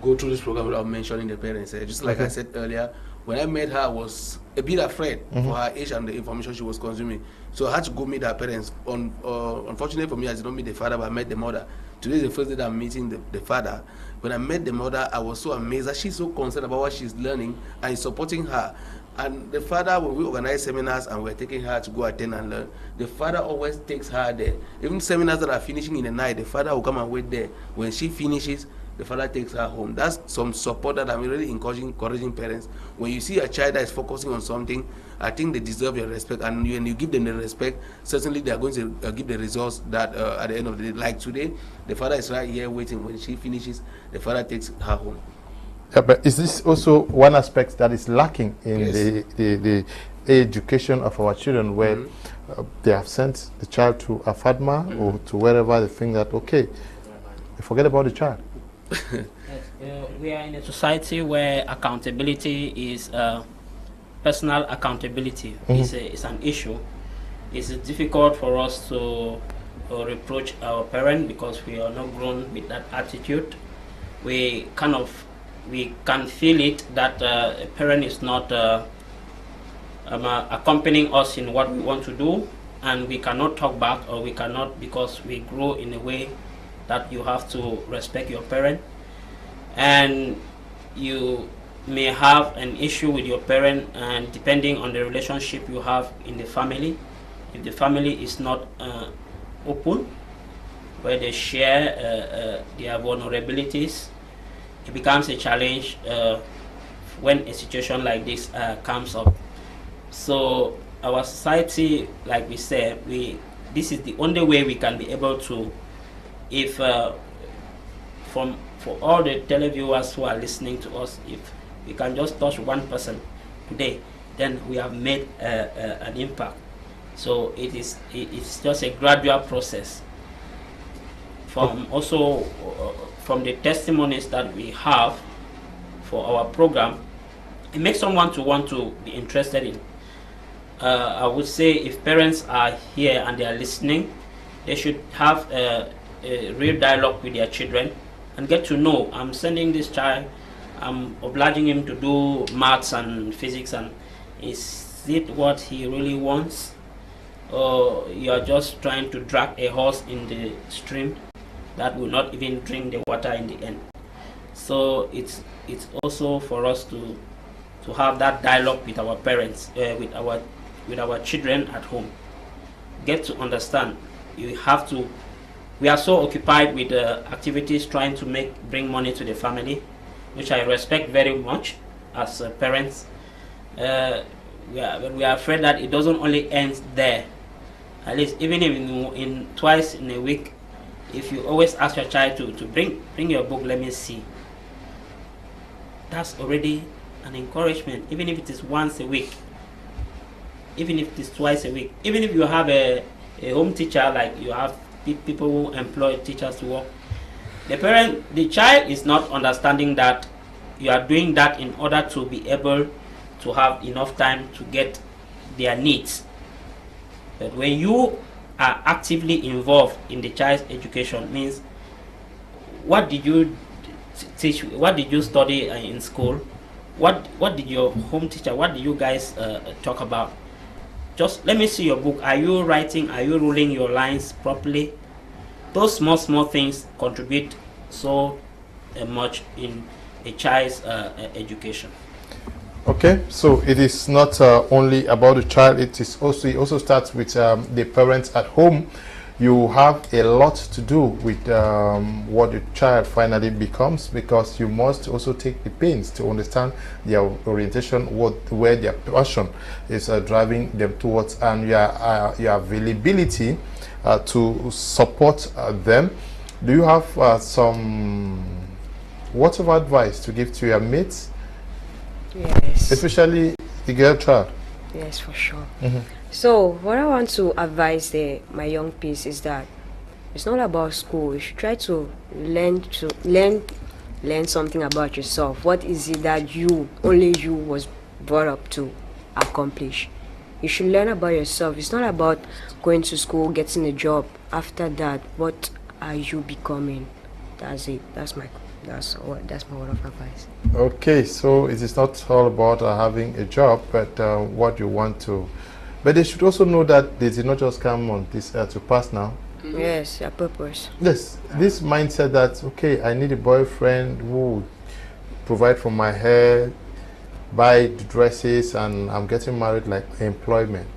go through this program without mentioning the parents. Just like I said earlier, when I met her, I was a bit afraid for her age and the information she was consuming. So I had to go meet her parents. Unfortunately for me, I did not meet the father, but I met the mother. Today is the first day that I'm meeting the father. When I met the mother, I was so amazed that she's so concerned about what she's learning and is supporting her. And the father, when we organize seminars and we're taking her to go attend and learn, the father always takes her there. Even seminars that are finishing in the night, the father will come and wait there. When she finishes, the father takes her home. That's some support that I'm really encouraging parents. When you see a child that is focusing on something, I think they deserve your respect. And when you give them the respect, certainly they are going to give the results that at the end of the day. Like today, the father is right here waiting. When she finishes, the father takes her home. Yeah, but is this also one aspect that is lacking in the education of our children, where they have sent the child to AFADMA or to wherever they think that, okay, they forget about the child? We are in a society where accountability is personal accountability is an issue. It's difficult for us to reproach our parent because we are not grown with that attitude. We can feel it that a parent is not accompanying us in what we want to do, and we cannot talk back, or we cannot, because we grow in a way that you have to respect your parent. And you may have an issue with your parent, and depending on the relationship you have in the family, if the family is not open, where they share their vulnerabilities, it becomes a challenge when a situation like this comes up. So our society, like we said, this is the only way we can be able to, if for all the televiewers who are listening to us, if we can just touch one person today, then we have made an impact. So it's just a gradual process. From the testimonies that we have for our program, it makes someone to want to be interested in I would say if parents are here and they are listening, they should have a real dialogue with their children and get to know, I'm sending this child, I'm obliging him to do maths and physics, and is it what he really wants? Or you are just trying to drag a horse in the stream that will not even drink the water in the end. So it's also for us to have that dialogue with our parents, with our children at home. Get to understand. We are so occupied with activities trying to bring money to the family, which I respect very much as parents. We are afraid that it doesn't only end there. At least even in twice in a week, if you always ask your child to bring your book, let me see, that's already an encouragement. Even if it is once a week, even if it is twice a week, even if you have a home teacher, like you have people who employ teachers to work, the child is not understanding that you are doing that in order to be able to have enough time to get their needs. But when you are actively involved in the child's education, means what did you teach, what did you study in school, what did your home teacher, what did you guys talk about? Just let me see your book. Are you writing? Are you ruling your lines properly? Those small things contribute so much in a child's education. Okay, so it is not only about the child, it also starts with the parents at home. You have a lot to do with what the child finally becomes, because you must also take the pains to understand their orientation, where their passion is driving them towards, and your availability to support them. Do you have some words of advice to give to your mates? Yes. Especially the girl child. Yes, for sure. So what I want to advise my young piece is that it's not about school. You should try to learn something about yourself. What is it that only you was brought up to accomplish? You should learn about yourself. It's not about going to school, getting a job. After that, what are you becoming? That's it. That's my word of advice. Okay, so it is not all about having a job, but what you want to. But they should also know that they did not just come on this earth to pass now. Yes, a purpose. Yes, this mindset that, okay, I need a boyfriend who will provide for my hair, buy the dresses, and I'm getting married, like employment.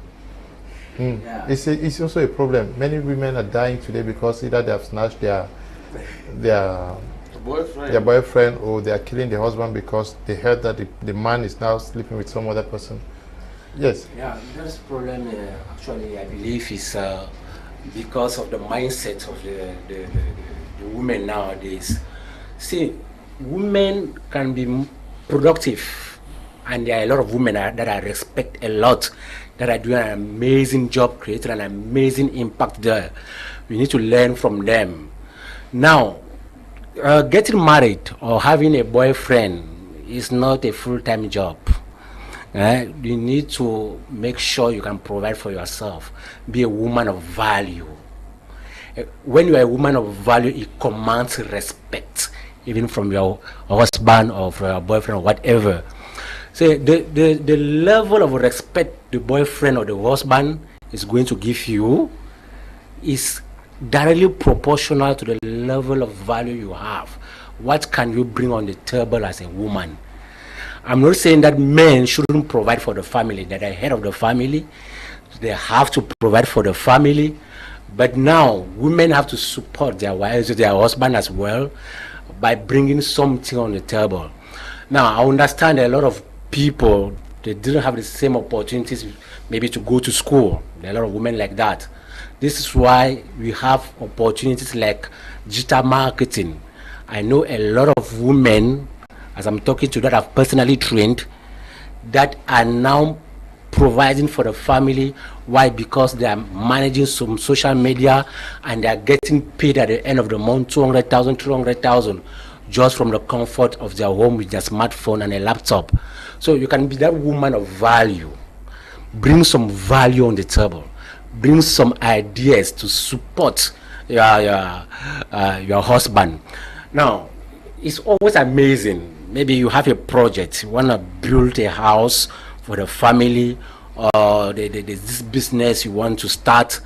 Yeah. It's also a problem. Many women are dying today because either they have snatched their boyfriend, or they are killing the husband because they heard that the man is now sleeping with some other person. Yes. Yeah, this problem actually I believe is because of the mindset of the women nowadays. See, women can be productive, and there are a lot of women that I respect a lot, that are doing an amazing job, creating an amazing impact there. We need to learn from them. Now, getting married or having a boyfriend is not a full-time job. You need to make sure you can provide for yourself. Be a woman of value. When you are a woman of value, it commands respect, even from your husband or from your boyfriend or whatever. So the level of respect the boyfriend or the husband is going to give you is directly proportional to the level of value you have. What can you bring on the table as a woman? I'm not saying that men shouldn't provide for the family, that are head of the family. They have to provide for the family. But now, women have to support their wives, their husband as well, by bringing something on the table. Now, I understand a lot of people, they didn't have the same opportunities maybe to go to school. There are a lot of women like that. This is why we have opportunities like digital marketing. I know a lot of women, as I'm talking to, that I've personally trained, that are now providing for the family. Why? Because they are managing some social media and they are getting paid at the end of the month 200,000, 300,000, just from the comfort of their home with their smartphone and a laptop. So you can be that woman of value. bring some value on the table, bring some ideas to support your husband. Now, it's always amazing. Maybe you have a project, you want to build a house for the family, or there's this business you want to start,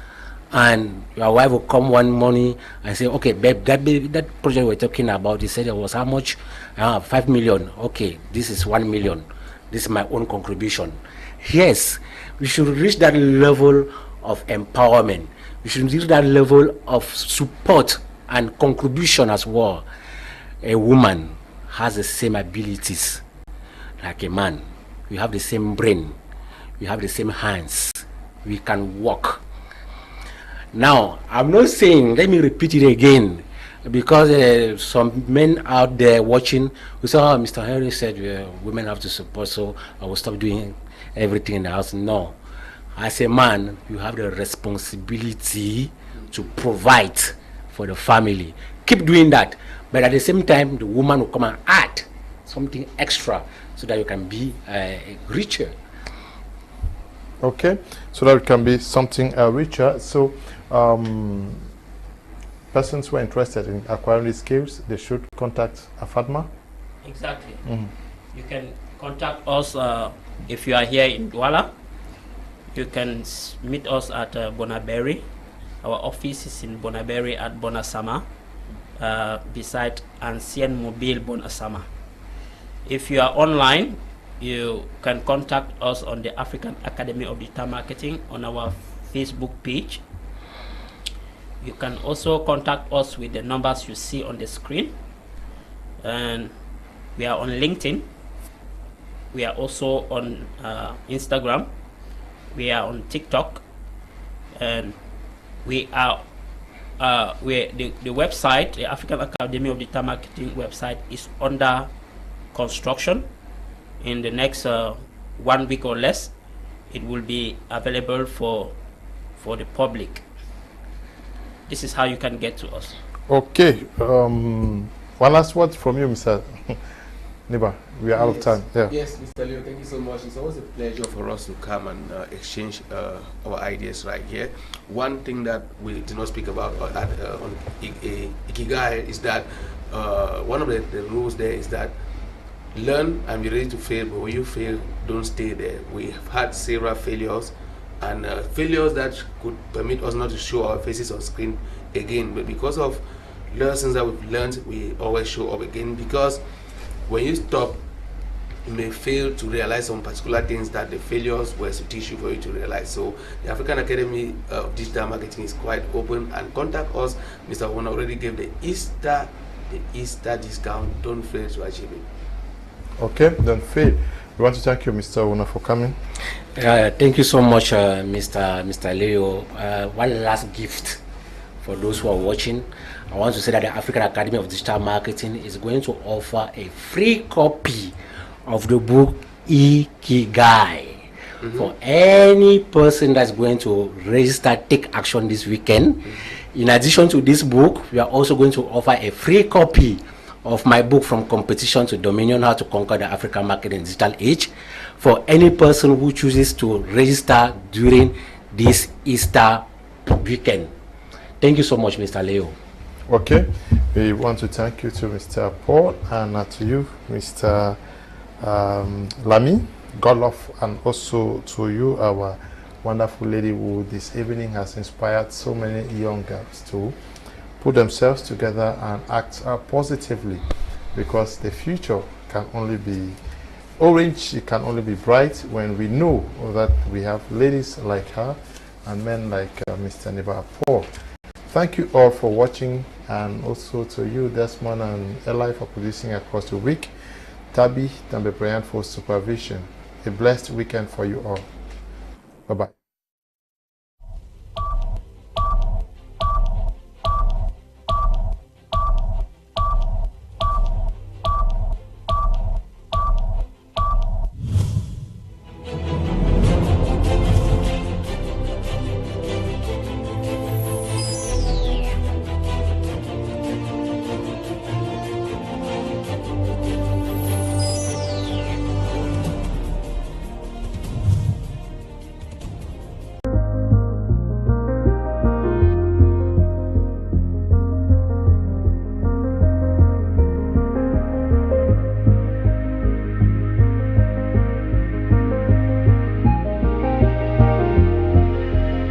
and your wife will come one morning and say, okay, babe, that project we're talking about, you said it was how much? 5 million. Okay, this is 1 million. This is my own contribution. Yes, we should reach that level of empowerment. We should reach that level of support and contribution as well. A woman has the same abilities like a man. We have the same brain. We have the same hands. We can walk. Now, I'm not saying, let me repeat it again, because some men out there watching who say, oh, Mr. Henry said women have to support, so I will stop doing everything in the house. No. As a man, you have the responsibility to provide for the family. Keep doing that. But at the same time, the woman will come and add something extra so that you can be richer. Okay, so that it can be something richer. So persons who are interested in acquiring these skills, they should contact Afadma. Exactly. You can contact us if you are here in Douala. You can meet us at Bonaberry. Our office is in Bonaberry at Bonasama, beside Ancien Mobile Bonasama. If you are online, you can contact us on the African Academy of Digital Marketing on our Facebook page. You can also contact us with the numbers you see on the screen. And we are on LinkedIn. We are also on Instagram. We are on TikTok. And we are the website, the African Academy of Digital Marketing website, is under construction. In the next 1 week or less, it will be available for the public. This is how you can get to us. Okay. One last word from you, Mr. Neba. We are out of time. Yeah. Yes, Mr. Leo, thank you so much. It's always a pleasure for us to come and exchange our ideas right here. One thing that we did not speak about on Ikigai is that one of the rules there is that learn and be ready to fail, but when you fail, don't stay there. We have had several failures, and failures that could permit us not to show our faces on screen again, but because of lessons that we've learned, we always show up again, because when you stop, you may fail to realize some particular things that the failures were to teach you for you to realize. So the African Academy of Digital Marketing is quite open, and contact us. Mr. Ewona already gave the Easter discount. Don't fail to achieve it. Okay, don't fail. We want to thank you, Mr. Ewona, for coming. Thank you so much, Mr. Leo. One last gift for those who are watching. I want to say that the African Academy of Digital Marketing is going to offer a free copy of the book Ikigai for any person that's going to register, take action this weekend. In addition to this book, we are also going to offer a free copy of my book, From Competition to Dominion, How to Conquer the African Market in Digital Age, for any person who chooses to register during this Easter weekend. Thank you so much, Mr. Leo. Okay, we want to thank you to Mr. Paul, and to you, Mr. Lami, Godlove, and also to you, our wonderful lady who this evening has inspired so many young girls to put themselves together and act positively, because the future can only be orange, it can only be bright when we know that we have ladies like her and men like Mr. Neba Paul. Thank you all for watching, and also to you, Desmond and Eli, for producing across the week. Tabi Tambe Brian for supervision. A blessed weekend for you all. Bye-bye.